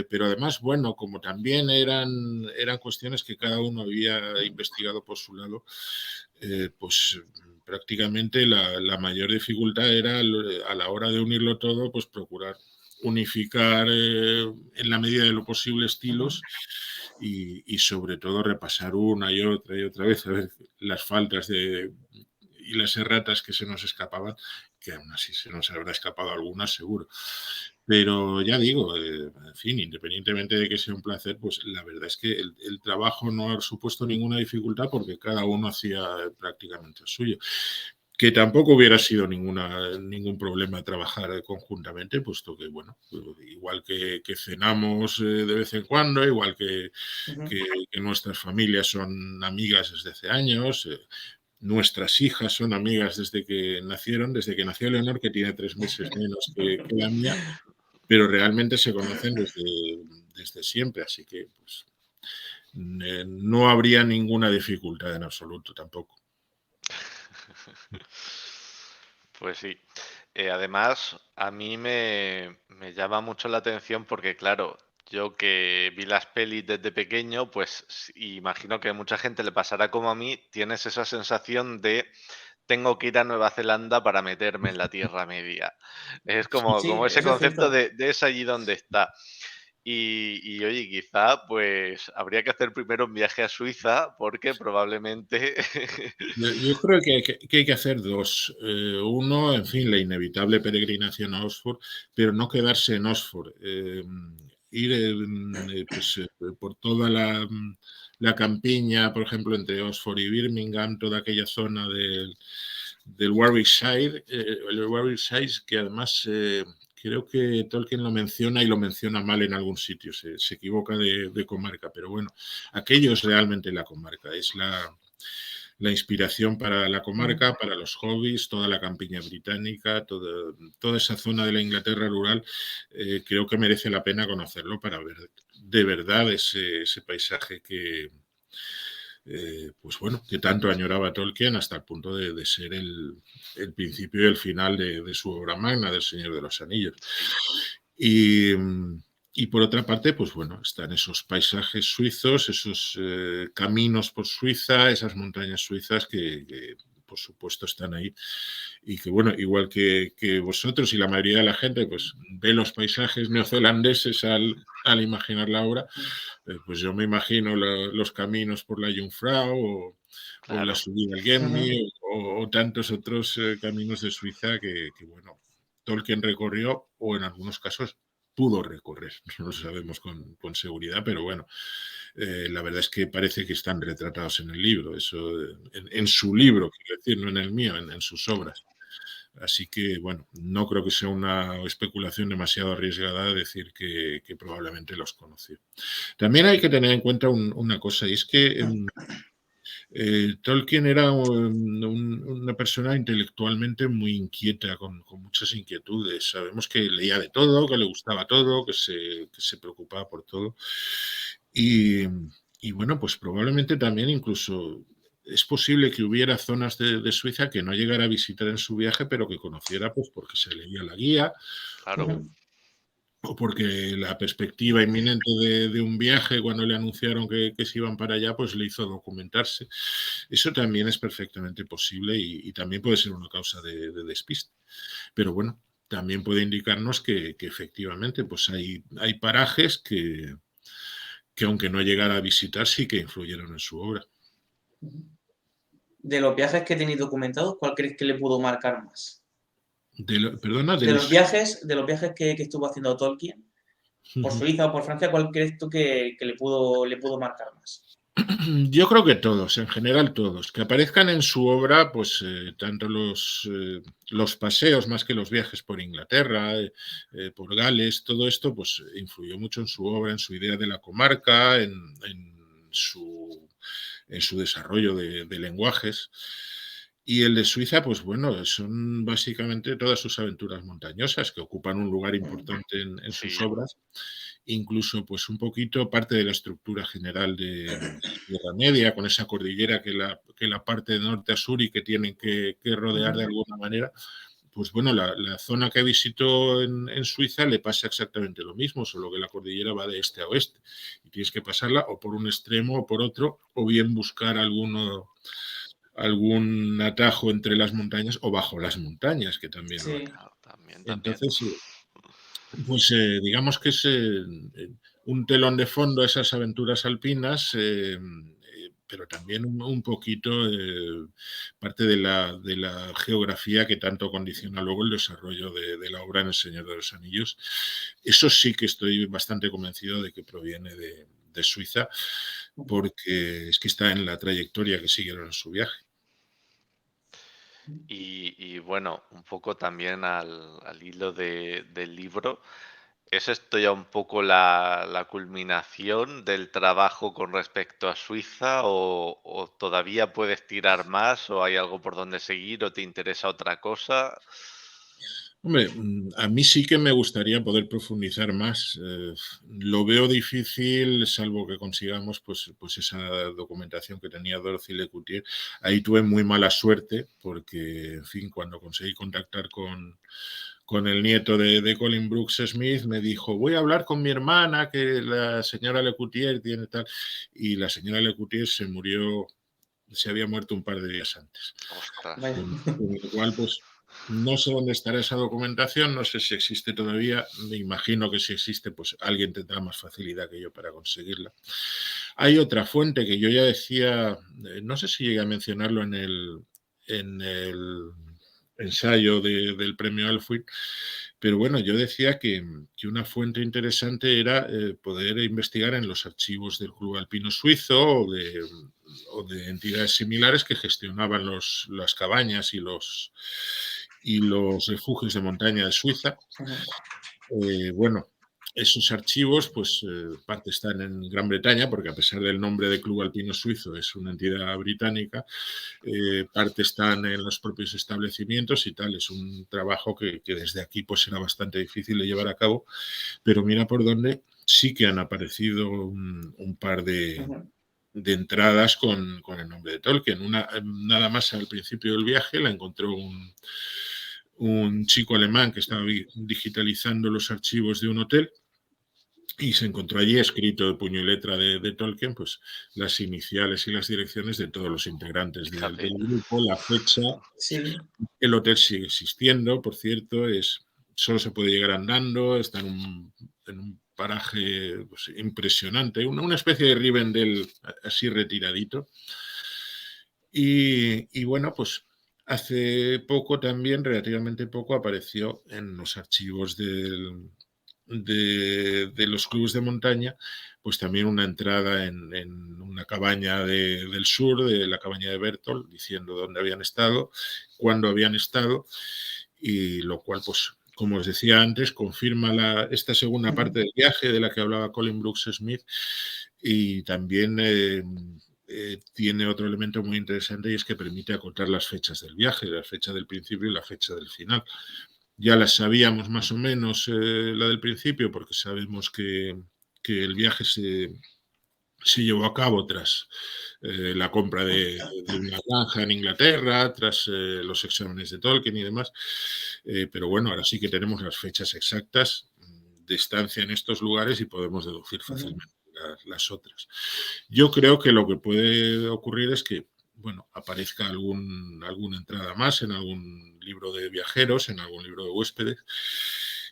pero además, bueno, como también eran cuestiones que cada uno había investigado por su lado, pues prácticamente la mayor dificultad era a la hora de unirlo todo, pues procurar unificar en la medida de lo posible estilos y sobre todo repasar una y otra vez a ver las faltas y las erratas que se nos escapaban, que aún así se nos habrá escapado algunas seguro. Pero ya digo, en fin, independientemente de que sea un placer, pues la verdad es que el trabajo no ha supuesto ninguna dificultad porque cada uno hacía prácticamente el suyo. Que tampoco hubiera sido ningún problema trabajar conjuntamente, puesto que, bueno, igual que cenamos de vez en cuando, igual que nuestras familias son amigas desde hace años, nuestras hijas son amigas desde que nació Leonor, que tiene 3 meses menos que la mía, pero realmente se conocen desde siempre, así que pues, no habría ninguna dificultad en absoluto tampoco. Pues sí. Además, a mí me llama mucho la atención porque, claro, yo que vi las pelis desde pequeño, pues imagino que a mucha gente le pasará como a mí, tienes esa sensación de tengo que ir a Nueva Zelanda para meterme en la Tierra Media. Es como Sí, ese eso es concepto cierto. de es allí donde está. Y oye, quizá pues habría que hacer primero un viaje a Suiza porque probablemente... Yo creo que hay que hacer dos. Uno, en fin, la inevitable peregrinación a Oxford, pero no quedarse en Oxford. Ir pues, por toda la campiña, por ejemplo, entre Oxford y Birmingham, toda aquella zona del Warwickshire, el Warwickshire, que además creo que Tolkien lo menciona y lo menciona mal en algún sitio, se equivoca de comarca, pero bueno, aquello es realmente la comarca, es la inspiración para la comarca, para los hobbies, toda la campiña británica, toda esa zona de la Inglaterra rural, creo que merece la pena conocerlo para ver de verdad ese paisaje que, pues bueno, que tanto añoraba Tolkien hasta el punto de ser el principio y el final de su obra magna, del Señor de los Anillos. Y por otra parte, pues bueno, están esos paisajes suizos, esos caminos por Suiza, esas montañas suizas que por supuesto están ahí y que bueno, igual que vosotros y la mayoría de la gente, pues ve los paisajes neozelandeses al imaginar la obra, pues yo me imagino los caminos por la Jungfrau o la Claro. subida al Gemmi o tantos otros caminos de Suiza que bueno, Tolkien recorrió o en algunos casos pudo recorrer, no lo sabemos con seguridad, pero bueno, la verdad es que parece que están retratados en el libro, eso en su libro, quiero decir, no en el mío, en sus obras. Así que, bueno, no creo que sea una especulación demasiado arriesgada decir que probablemente los conoció. También hay que tener en cuenta una cosa, y es que Tolkien era una persona intelectualmente muy inquieta, con muchas inquietudes. Sabemos que leía de todo, que le gustaba todo, que se preocupaba por todo. Y, y bueno, pues probablemente también incluso es posible que hubiera zonas de Suiza que no llegara a visitar en su viaje, pero que conociera pues porque se leía la guía Claro. o porque la perspectiva inminente de un viaje, cuando le anunciaron que se iban para allá, pues le hizo documentarse. Eso también es perfectamente posible y también puede ser una causa de despiste. Pero bueno, también puede indicarnos que efectivamente pues hay parajes que aunque no llegara a visitar, sí que influyeron en su obra. De los viajes que tenéis documentados, ¿cuál crees que le pudo marcar más? Perdona, De los viajes que estuvo haciendo Tolkien, por Suiza o por Francia, ¿cuál crees tú que le pudo marcar más? Yo creo que todos, en general todos, que aparezcan en su obra, pues tanto los paseos más que los viajes por Inglaterra, por Gales, todo esto, pues influyó mucho en su obra, en su idea de la comarca, en su desarrollo de lenguajes. Y el de Suiza, pues bueno, son básicamente todas sus aventuras montañosas que ocupan un lugar importante en sus Sí, obras, incluso pues un poquito parte de la estructura general de Tierra Media, con esa cordillera que la parte de norte a sur y que tienen que rodear de alguna manera. Pues bueno, la zona que visitó en Suiza le pasa exactamente lo mismo, solo que la cordillera va de este a oeste y tienes que pasarla o por un extremo o por otro, o bien buscar algún atajo entre las montañas o bajo las montañas, que también lo hay. Sí. claro, también, también. Entonces, pues digamos que es un telón de fondo a esas aventuras alpinas, pero también un poquito parte de la geografía que tanto condiciona luego el desarrollo de la obra en El Señor de los Anillos. Eso sí que estoy bastante convencido de que proviene de Suiza, porque es que está en la trayectoria que siguieron en su viaje. Y bueno, un poco también al hilo del libro, ¿es esto ya un poco la culminación del trabajo con respecto a Suiza o todavía puedes tirar más o hay algo por donde seguir o te interesa otra cosa? Hombre, a mí sí que me gustaría poder profundizar más. Lo veo difícil, salvo que consigamos pues esa documentación que tenía Dorothy Lecoutier. Ahí tuve muy mala suerte porque, en fin, cuando conseguí contactar con el nieto de Colin Brooks Smith, me dijo, voy a hablar con mi hermana, que la señora Lecoutier tiene tal. Y la señora Lecoutier se había muerto un par de días antes. Ostras. Vaya. Con lo cual, pues no sé dónde estará esa documentación, no sé si existe todavía, me imagino que si existe, pues alguien tendrá más facilidad que yo para conseguirla. Hay otra fuente que yo ya decía, no sé si llegué a mencionarlo en el ensayo del premio Alfred, pero bueno, yo decía que una fuente interesante era poder investigar en los archivos del Club Alpino Suizo o de entidades similares que gestionaban las cabañas y los refugios de montaña de Suiza. Bueno, esos archivos, pues parte están en Gran Bretaña, porque a pesar del nombre de Club Alpino Suizo es una entidad británica, parte están en los propios establecimientos y tal. Es un trabajo que desde aquí pues era bastante difícil de llevar a cabo, pero mira por dónde sí que han aparecido un par de entradas con el nombre de Tolkien. Nada más al principio del viaje la encontró un chico alemán que estaba digitalizando los archivos de un hotel y se encontró allí escrito de puño y letra de Tolkien, pues las iniciales y las direcciones de todos los integrantes Fíjate. del grupo, la fecha. Sí. El hotel sigue existiendo, por cierto, solo se puede llegar andando, está en un paraje pues, impresionante, una especie de Rivendell así retiradito. Y bueno, pues hace poco también, relativamente poco, apareció en los archivos de los clubes de montaña, pues también una entrada en una cabaña del sur, de la cabaña de Berthold, diciendo dónde habían estado, cuándo habían estado, y lo cual, pues, como os decía antes, confirma esta segunda parte del viaje de la que hablaba Colin Brooks Smith, y también tiene otro elemento muy interesante y es que permite acotar las fechas del viaje, la fecha del principio y la fecha del final. Ya las sabíamos más o menos la del principio porque sabemos que el viaje se llevó a cabo tras la compra de una granja en Inglaterra, tras los exámenes de Tolkien y demás. Pero bueno, ahora sí que tenemos las fechas exactas de estancia en estos lugares y podemos deducir fácilmente las otras. Yo creo que lo que puede ocurrir es que bueno, aparezca alguna entrada más en algún libro de viajeros, en algún libro de huéspedes,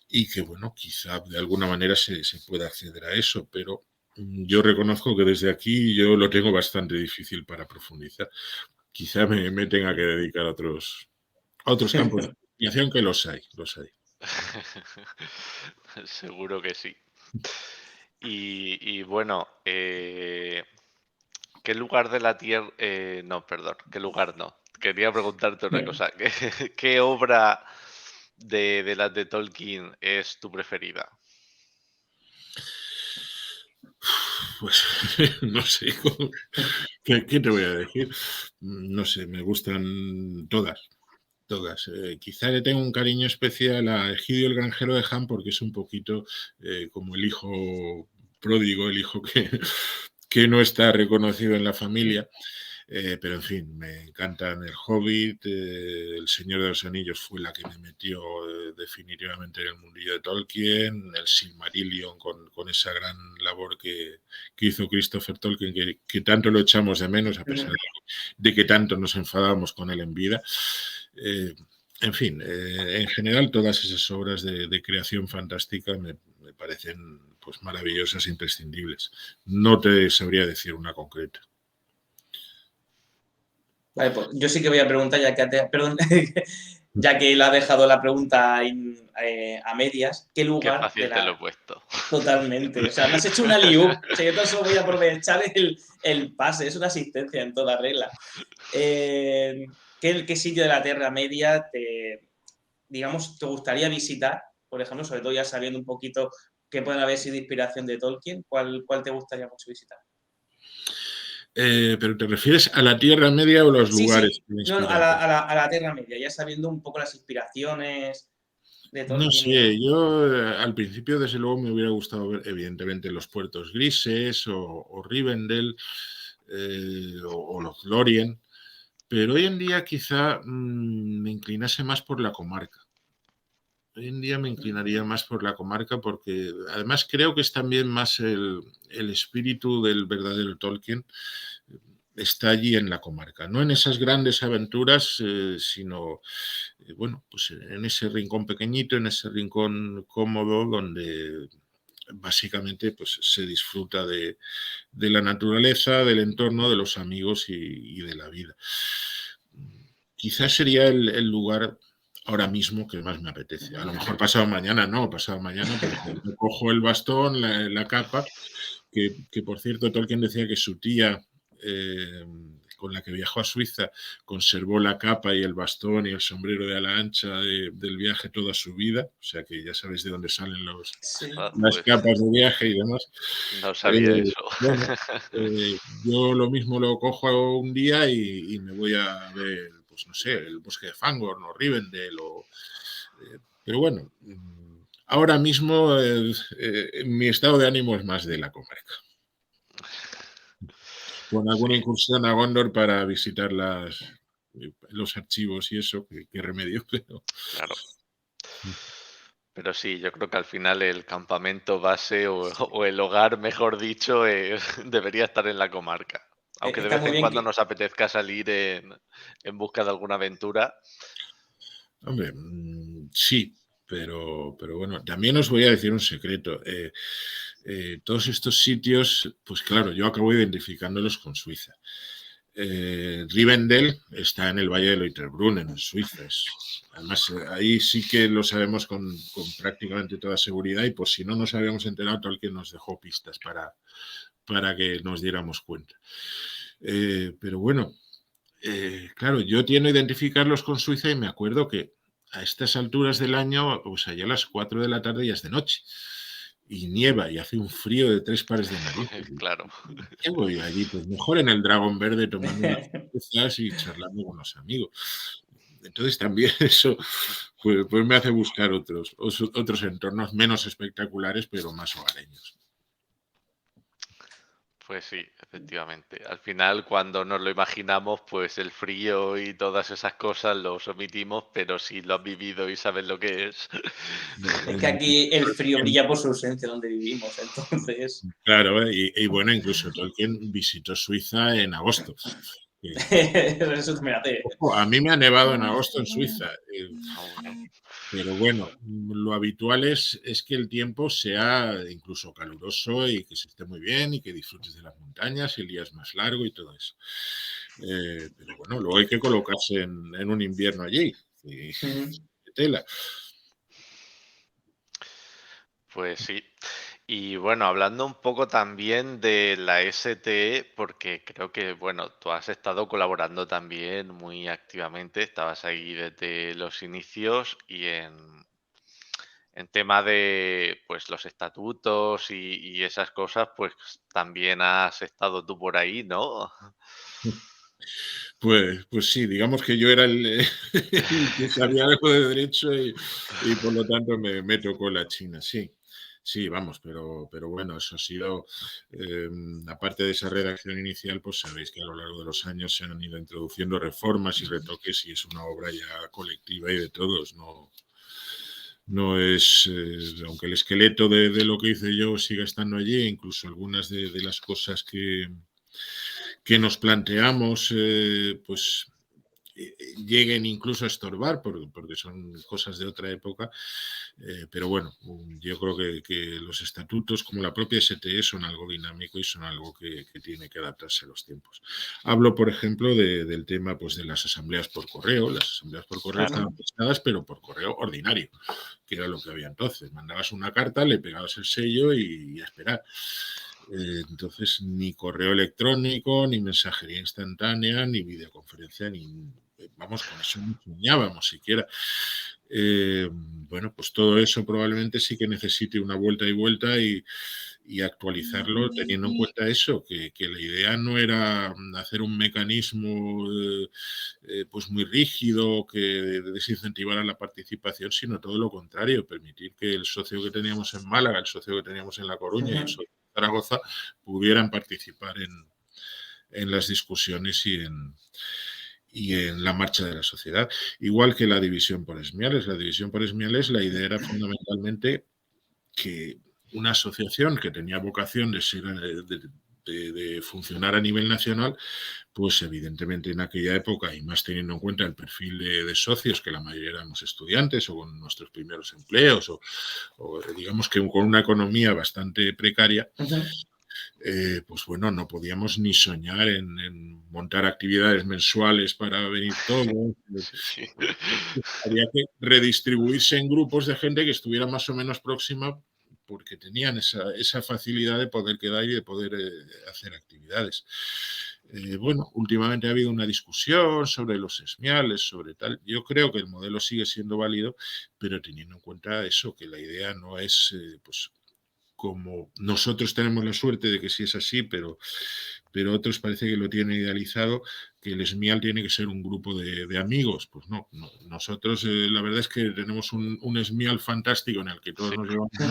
y que, bueno, quizá de alguna manera se pueda acceder a eso, pero yo reconozco que desde aquí yo lo tengo bastante difícil para profundizar. Quizá me tenga que dedicar a otros campos de investigación, que los hay. Seguro que sí. Y bueno, ¿qué lugar de la Tierra? No, perdón, ¿qué lugar no? Quería preguntarte una cosa. ¿Qué obra de las de Tolkien es tu preferida? Pues no sé, ¿qué te voy a decir? No sé, me gustan todas. Quizá le tengo un cariño especial a Egidio el granjero de Han porque es un poquito como el hijo pródigo, el hijo que no está reconocido en la familia. Pero en fin, me encantan El Hobbit, El Señor de los Anillos fue la que me metió definitivamente en el mundillo de Tolkien, el Silmarillion con esa gran labor que hizo Christopher Tolkien, que tanto lo echamos de menos a pesar de que tanto nos enfadábamos con él en vida. En fin, en general todas esas obras de creación fantástica me parecen pues maravillosas e imprescindibles. No te sabría decir una concreta. Vale, pues yo sí que voy a preguntar, ya que él ha dejado la pregunta a medias, ¿qué Qué lugar fácil te lo he puesto. Totalmente, o sea, me has hecho una liup, o sea, yo tan solo voy a aprovechar el pase, es una asistencia en toda regla. ¿Qué sitio de la Tierra Media te gustaría visitar? Por ejemplo, sobre todo ya sabiendo un poquito qué pueden haber sido inspiración de Tolkien, ¿cuál te gustaría mucho visitar? ¿Pero te refieres a la Tierra Media o los lugares Sí. que me No, inspiran? a la Tierra Media, ya sabiendo un poco las inspiraciones de No Tolkien. sé, yo al principio desde luego me hubiera gustado ver evidentemente los puertos grises o Rivendell o los Lorien, pero hoy en día quizá me inclinase más por la comarca. Hoy en día me inclinaría más por la comarca porque además creo que es también más el espíritu del verdadero Tolkien está allí en la comarca, no en esas grandes aventuras, sino bueno, pues en ese rincón pequeñito, en ese rincón cómodo donde básicamente pues se disfruta de la naturaleza, del entorno, de los amigos y de la vida. Quizás sería el lugar ahora mismo que más me apetece. A lo mejor pasado mañana pues me cojo el bastón, la capa, que por cierto Tolkien decía que su tía con la que viajó a Suiza conservó la capa y el bastón y el sombrero de ala ancha del viaje toda su vida, o sea que ya sabéis de dónde salen las Pues capas de viaje y demás. no sabía eso. Bueno, yo lo mismo lo cojo un día y me voy a ver, pues no sé, el bosque de Fangorn o Rivendell pero bueno, ahora mismo mi estado de ánimo es más de la comarca. Con alguna Sí, incursión a Gondor para visitar los archivos y eso, qué remedio, pero claro. Pero sí, yo creo que al final el campamento base o el hogar, mejor dicho, debería estar en la comarca. Aunque de Está vez muy en bien cuando que... nos apetezca salir en busca de alguna aventura. hombre, sí, pero bueno, también os voy a decir un secreto. Todos estos sitios, pues claro, yo acabo identificándolos con Suiza. Rivendell está en el Valle de Lauterbrunnen, en Suiza. Además, ahí sí que lo sabemos con prácticamente toda seguridad y pues si no nos habíamos enterado, Tolkien nos dejó pistas para que nos diéramos cuenta. Pero bueno, claro, yo tiendo a identificarlos con Suiza y me acuerdo que a estas alturas del año, pues allá a las 4 de la tarde ya es de noche. Y nieva y hace un frío de 3 pares de narices. Claro. ¿Qué voy allí? Pues mejor en el Dragón Verde tomando unas cervezas y charlando con los amigos. Entonces también eso pues me hace buscar otros entornos menos espectaculares, pero más hogareños. Pues sí, efectivamente. Al final, cuando nos lo imaginamos, pues el frío y todas esas cosas los omitimos, pero si lo has vivido y sabes lo que es. Es que aquí el frío brilla por su ausencia donde vivimos, entonces... Claro, y bueno, incluso Tolkien visitó Suiza en agosto. Eso también hace. Ojo, a mí me ha nevado en agosto en Suiza. Bueno, Pero bueno, lo habitual es que el tiempo sea incluso caluroso y que se esté muy bien y que disfrutes de las montañas y el día es más largo y todo eso. Pero bueno, luego hay que colocarse en un invierno allí. Y, qué tela. pues sí. Y bueno, hablando un poco también de la STE, porque creo que, bueno, tú has estado colaborando también muy activamente, estabas ahí desde los inicios y en tema de pues los estatutos y esas cosas, pues también has estado tú por ahí, ¿no? Pues sí, digamos que yo era el que sabía algo de derecho y por lo tanto me tocó la China, sí. Sí, vamos, pero bueno, eso ha sido, aparte de esa redacción inicial, pues sabéis que a lo largo de los años se han ido introduciendo reformas y retoques y es una obra ya colectiva y de todos, no es, aunque el esqueleto de lo que hice yo siga estando allí, incluso algunas de las cosas que nos planteamos, pues lleguen incluso a estorbar, porque son cosas de otra época, pero bueno, yo creo que los estatutos, como la propia STE, son algo dinámico y son algo que tiene que adaptarse a los tiempos. Hablo, por ejemplo, del tema pues, de las asambleas por correo. Las asambleas por correo Claro, estaban pensadas, pero por correo ordinario, que era lo que había entonces. Mandabas una carta, le pegabas el sello y a esperar. Entonces, ni correo electrónico, ni mensajería instantánea, ni videoconferencia, ni vamos, con eso no soñábamos siquiera. Bueno, pues todo eso probablemente sí que necesite una vuelta y vuelta y actualizarlo teniendo en cuenta eso, que la idea no era hacer un mecanismo pues muy rígido que desincentivara la participación, sino todo lo contrario, permitir que el socio que teníamos en Málaga, el socio que teníamos en La Coruña y el socio de Zaragoza pudieran participar en las discusiones y en la marcha de la sociedad. Igual que la división por esmiales. La división por esmiales, la idea era fundamentalmente que una asociación que tenía vocación de ser de funcionar a nivel nacional, pues evidentemente en aquella época, y más teniendo en cuenta el perfil de socios, que la mayoría éramos estudiantes o con nuestros primeros empleos, o digamos que con una economía bastante precaria, pues bueno, no podíamos ni soñar en montar actividades mensuales para venir todos. sí, sí. Había que redistribuirse en grupos de gente que estuviera más o menos próxima porque tenían esa facilidad de poder quedar y de poder hacer actividades. Bueno, últimamente ha habido una discusión sobre los esmiales, sobre tal. Yo creo que el modelo sigue siendo válido, pero teniendo en cuenta eso, que la idea no es, pues, como nosotros tenemos la suerte de que sí es así, pero otros parece que lo tienen idealizado, que el SMIAL tiene que ser un grupo de amigos. Pues no. Nosotros la verdad es que tenemos un SMIAL fantástico en el que todos Sí, nos llevamos muy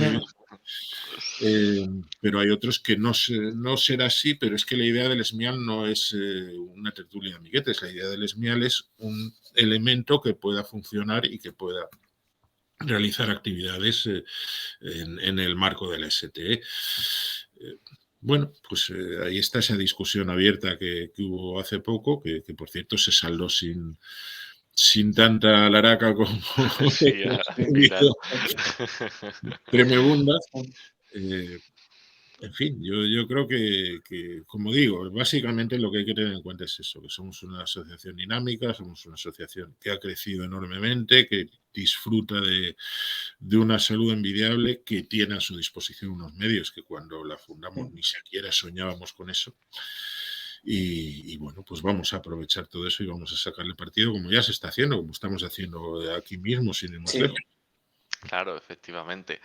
bien, pero hay otros que no será así, pero es que la idea del SMIAL no es una tertulia de amiguetes, la idea del SMIAL es un elemento que pueda funcionar y que pueda realizar actividades en el marco de la STE. Bueno, pues ahí está esa discusión abierta que hubo hace poco, que por cierto se saldó sin tanta laraca como sí, al final. tremebundas. Eh, en fin, yo creo que, como digo, básicamente lo que hay que tener en cuenta es eso, que somos una asociación dinámica, somos una asociación que ha crecido enormemente, que disfruta de una salud envidiable, que tiene a su disposición unos medios que cuando la fundamos ni siquiera soñábamos con eso. Y bueno, pues vamos a aprovechar todo eso y vamos a sacarle partido como ya se está haciendo, como estamos haciendo aquí mismo, sin ir más Sí. lejos. Claro, efectivamente.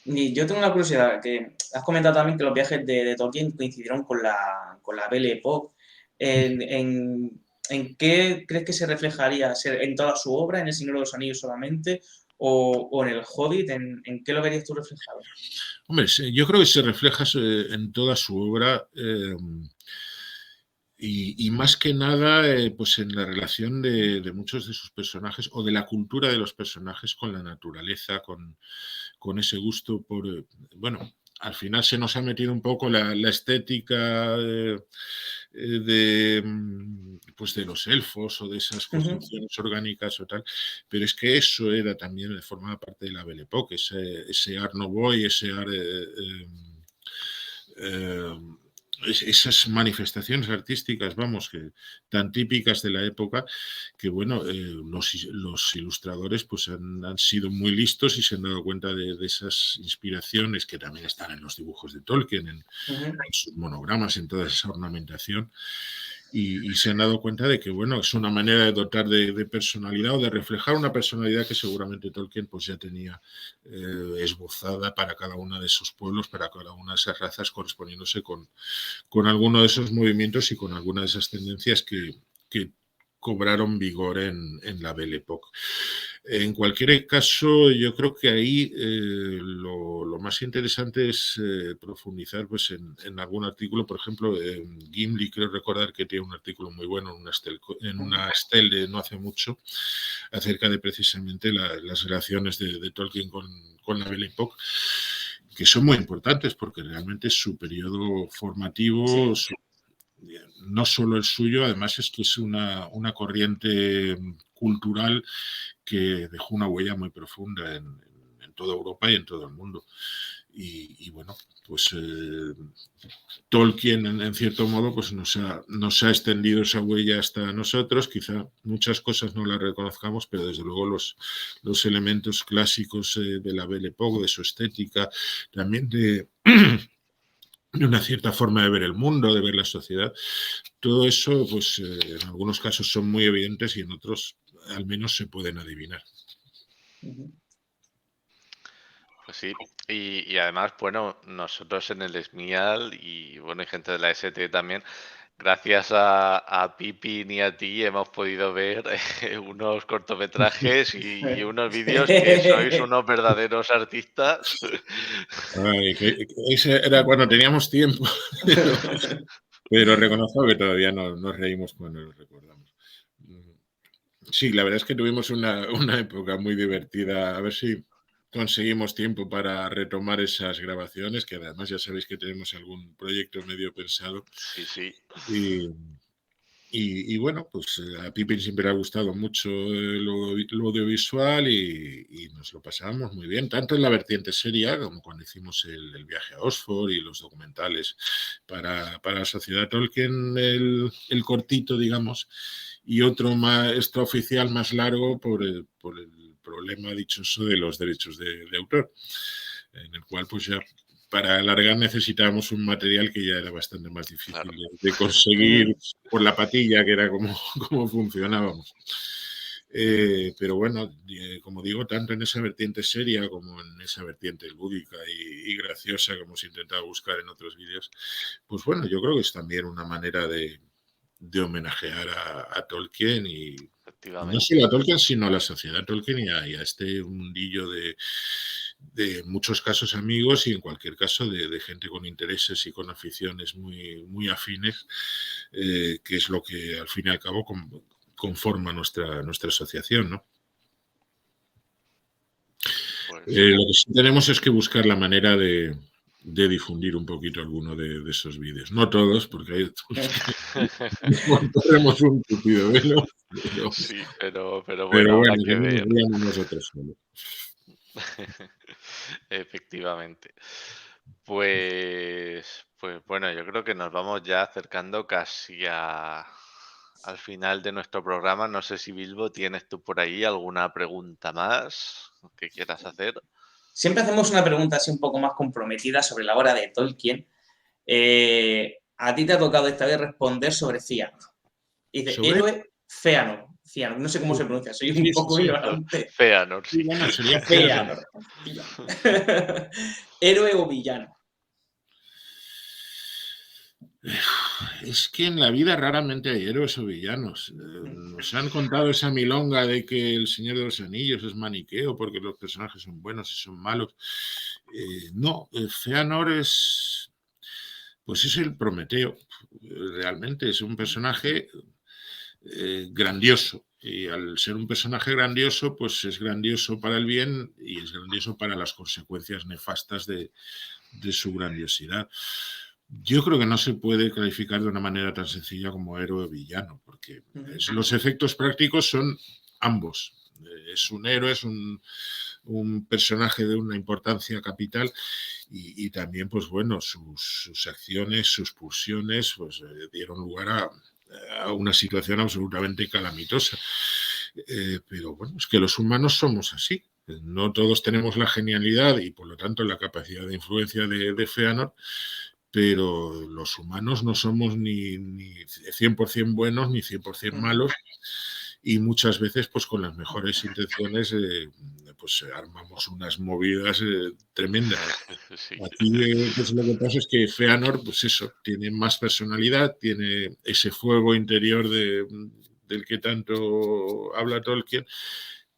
Y yo tengo una curiosidad, que has comentado también que los viajes de Tolkien coincidieron con la Belle Époque. ¿En qué crees que se reflejaría? ¿En toda su obra, en El Señor de los Anillos solamente? ¿O en El Hobbit? ¿En qué lo verías tú reflejado? Hombre, yo creo que se refleja en toda su obra y más que nada pues en la relación de muchos de sus personajes o de la cultura de los personajes con la naturaleza, con ese gusto por, bueno, al final se nos ha metido un poco la estética pues de los elfos o de esas construcciones orgánicas o tal, pero es que eso era también, formaba parte de la Belle Époque, ese Art Nouveau y ese Art... esas manifestaciones artísticas, vamos, que tan típicas de la época, que bueno, los ilustradores pues han sido muy listos y se han dado cuenta de esas inspiraciones que también están en los dibujos de Tolkien, en sus monogramas, en toda esa ornamentación. Y se han dado cuenta de que, bueno, es una manera de dotar de personalidad o de reflejar una personalidad que seguramente Tolkien pues ya tenía esbozada para cada uno de esos pueblos, para cada una de esas razas, correspondiéndose con alguno de esos movimientos y con alguna de esas tendencias que cobraron vigor en la Belle Époque. En cualquier caso, yo creo que ahí lo más interesante es profundizar pues, en algún artículo. Por ejemplo, Gimli, creo recordar que tiene un artículo muy bueno en una Estel de no hace mucho, acerca de precisamente las relaciones de Tolkien con la Belle Époque, que son muy importantes porque realmente es su periodo formativo, no solo el suyo, además es que es una corriente cultural que dejó una huella muy profunda en toda Europa y en todo el mundo. Y bueno, pues Tolkien en cierto modo pues nos ha extendido esa huella hasta nosotros. Quizá muchas cosas no las reconozcamos, pero desde luego los elementos clásicos de la Belle Époque, de su estética, también de una cierta forma de ver el mundo, de ver la sociedad, todo eso pues en algunos casos son muy evidentes y en otros al menos se pueden adivinar. Pues sí, y además, bueno, nosotros en el SMIAL y bueno, hay gente de la ST también, gracias a Pipin y a ti hemos podido ver unos cortometrajes y unos vídeos que sois unos verdaderos artistas. Ay, ese era cuando teníamos tiempo, pero reconozco que todavía nos reímos cuando lo recordamos. Sí, la verdad es que tuvimos una época muy divertida. A ver si conseguimos tiempo para retomar esas grabaciones, que además ya sabéis que tenemos algún proyecto medio pensado. Sí, sí. Y bueno, pues a Pippin siempre le ha gustado mucho lo audiovisual y nos lo pasábamos muy bien, tanto en la vertiente seria como cuando hicimos el viaje a Oxford y los documentales para la Sociedad Tolkien, el cortito, digamos, y otro más extraoficial más largo por el problema dichoso de los derechos de autor, en el cual pues ya para alargar necesitábamos un material que ya era bastante más difícil claro. de conseguir por la patilla, que era como funcionábamos. Pero bueno, como digo, tanto en esa vertiente seria como en esa vertiente lúdica y graciosa que hemos intentado buscar en otros vídeos, pues bueno, yo creo que es también una manera de homenajear a Tolkien y no solo a Tolkien, sino a la sociedad Tolkien y a este mundillo de muchos casos amigos y en cualquier caso de gente con intereses y con aficiones muy, muy afines, que es lo que al fin y al cabo conforma nuestra asociación, ¿no? Pues lo que sí tenemos es que buscar la manera de difundir un poquito alguno de esos vídeos. No todos, porque hay tenemos un tupido velo. Sí, pero bueno, habrá que ver. Nosotros solos. Efectivamente. Pues bueno, yo creo que nos vamos ya acercando casi al final de nuestro programa. No sé si Bilbo, ¿tienes tú por ahí alguna pregunta más que quieras hacer? Siempre hacemos una pregunta así un poco más comprometida sobre la obra de Tolkien. A ti te ha tocado esta vez responder sobre Fëanor. Dice, héroe Fëanor. No sé cómo se pronuncia, soy un poco ignorante. Fëanor, sí. Bueno, sería Fëanor. ¿Héroe o villano? Es que en la vida raramente hay héroes o villanos. Nos han contado esa milonga de que el Señor de los Anillos es maniqueo porque los personajes son buenos y son malos. No, Fëanor es el Prometeo. Realmente es un personaje grandioso. Y al ser un personaje grandioso, pues es grandioso para el bien y es grandioso para las consecuencias nefastas de su grandiosidad. Yo creo que no se puede calificar de una manera tan sencilla como héroe o villano, porque los efectos prácticos son ambos. Es un héroe, es un personaje de una importancia capital y también, pues bueno, sus acciones, sus pulsiones, pues dieron lugar a una situación absolutamente calamitosa. Pero bueno, es que los humanos somos así. No todos tenemos la genialidad y por lo tanto la capacidad de influencia de Feanor, pero los humanos no somos ni 100% buenos ni 100% malos y muchas veces pues con las mejores intenciones pues armamos unas movidas tremendas. Sí. Aquí pues lo que pasa es que Feanor pues eso, tiene más personalidad, tiene ese fuego interior del que tanto habla Tolkien,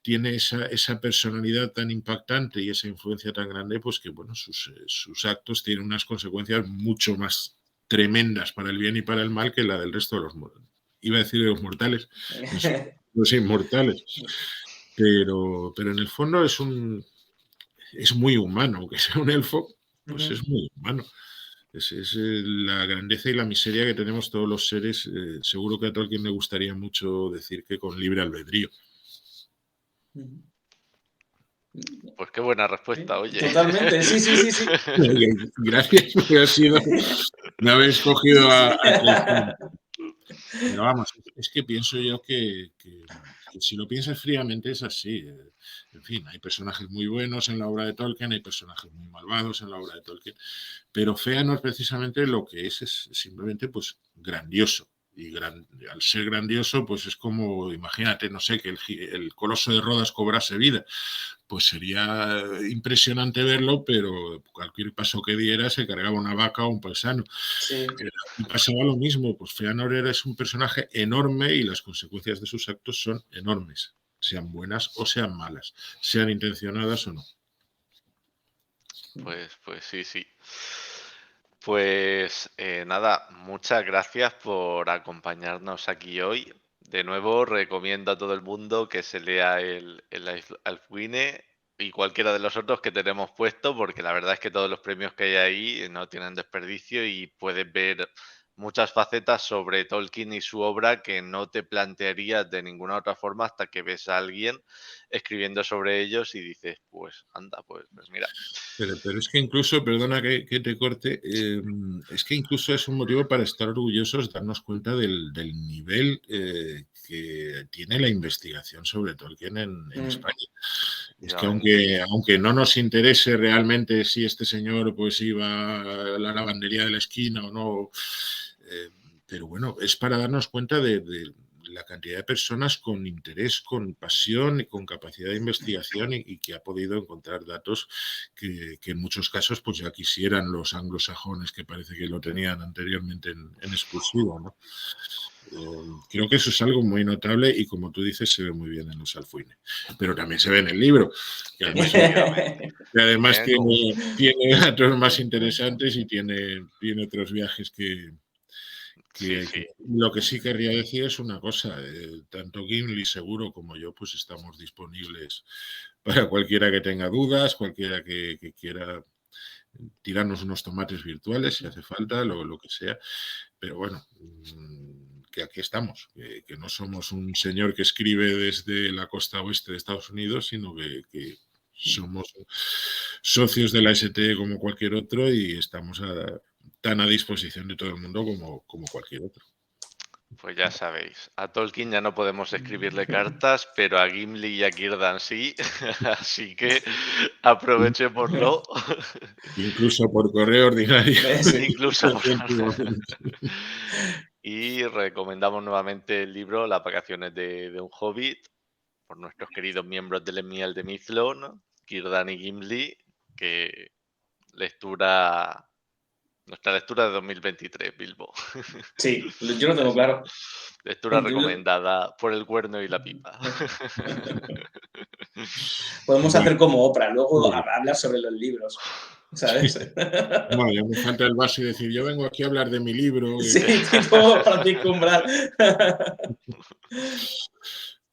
tiene esa personalidad tan impactante y esa influencia tan grande, pues que bueno, sus actos tienen unas consecuencias mucho más tremendas para el bien y para el mal que la del resto de iba a decir de los mortales, los inmortales. Pero en el fondo es muy humano, aunque sea un elfo, pues es muy humano. Es la grandeza y la miseria que tenemos todos los seres. Seguro que a Tolkien le gustaría mucho decir que con libre albedrío. Pues qué buena respuesta, oye. Totalmente, sí. Gracias, me habéis cogido Pero vamos, es que pienso yo que si lo piensas fríamente es así. En fin, hay personajes muy buenos en la obra de Tolkien, hay personajes muy malvados en la obra de Tolkien, pero Feanor precisamente lo que es simplemente pues grandioso. Y al ser grandioso, pues es como, imagínate, no sé, que el coloso de Rodas cobrase vida. Pues sería impresionante verlo, pero cualquier paso que diera se cargaba una vaca o un paisano. Sí. Y pasaba lo mismo, pues Feanor es un personaje enorme y las consecuencias de sus actos son enormes, sean buenas o sean malas, sean intencionadas o no. Pues sí. Pues nada, muchas gracias por acompañarnos aquí hoy. De nuevo, recomiendo a todo el mundo que se lea el Alfwine y cualquiera de los otros que tenemos puesto, porque la verdad es que todos los premios que hay ahí no tienen desperdicio y puedes ver muchas facetas sobre Tolkien y su obra que no te plantearías de ninguna otra forma hasta que ves a alguien escribiendo sobre ellos y dices, pues anda, pues mira. Pero es que incluso, perdona que te corte, es que incluso es un motivo para estar orgullosos, darnos cuenta del nivel que tiene la investigación sobre Tolkien en España. Es que aunque no nos interese realmente si este señor pues iba a la lavandería de la esquina o no, pero bueno, es para darnos cuenta de la cantidad de personas con interés, con pasión y con capacidad de investigación y que ha podido encontrar datos que en muchos casos pues ya quisieran los anglosajones que parece que lo tenían anteriormente en exclusivo, ¿no? Creo que eso es algo muy notable y como tú dices se ve muy bien en los Alfwine, pero también se ve en el libro, que además tiene datos más interesantes y tiene otros viajes que lo que sí querría decir es una cosa, tanto Gimli seguro como yo pues estamos disponibles para cualquiera que tenga dudas, cualquiera que quiera tirarnos unos tomates virtuales si hace falta, lo que sea, pero bueno, que aquí estamos, que no somos un señor que escribe desde la costa oeste de Estados Unidos, sino que somos socios de la ST como cualquier otro y estamos tan a disposición de todo el mundo como cualquier otro. Pues ya sabéis, a Tolkien ya no podemos escribirle cartas, pero a Gimli y a Círdan sí, así que aprovechémoslo. Incluso por correo ordinario. Incluso por... Y recomendamos nuevamente el libro Las vacaciones de un hobbit, por nuestros queridos miembros del Emial de Mizlón, Círdan y Gimli, que nuestra lectura de 2023, Bilbo. Sí, yo lo tengo claro. Lectura recomendada por el cuerno y la pipa. Podemos hacer como Oprah, luego hablar sobre los libros, ¿sabes? No, ya me falta el vaso y decir, yo vengo aquí a hablar de mi libro. Sí, tipo Francisco Umbral.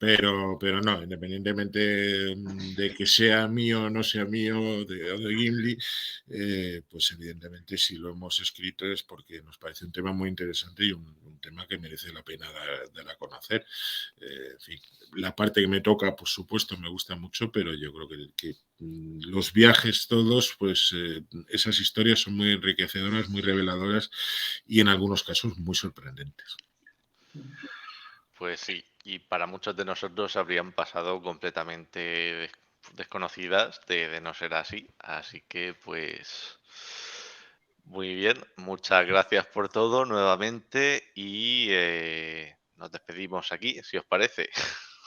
Pero no, independientemente de que sea mío o no sea mío, o de Gimli, pues evidentemente si lo hemos escrito es porque nos parece un tema muy interesante y un tema que merece la pena dar a conocer. En fin, la parte que me toca, por supuesto, me gusta mucho, pero yo creo que los viajes todos, pues esas historias son muy enriquecedoras, muy reveladoras y en algunos casos muy sorprendentes. Pues sí, y para muchos de nosotros habrían pasado completamente desconocidas de no ser así. Así que pues muy bien, muchas gracias por todo nuevamente y nos despedimos aquí, si os parece.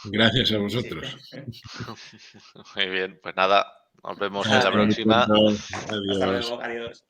Gracias a Sí, sí. vosotros. Muy bien, pues nada, nos vemos en la Hasta Vale, próxima. pronto. hasta Adiós. luego, adiós.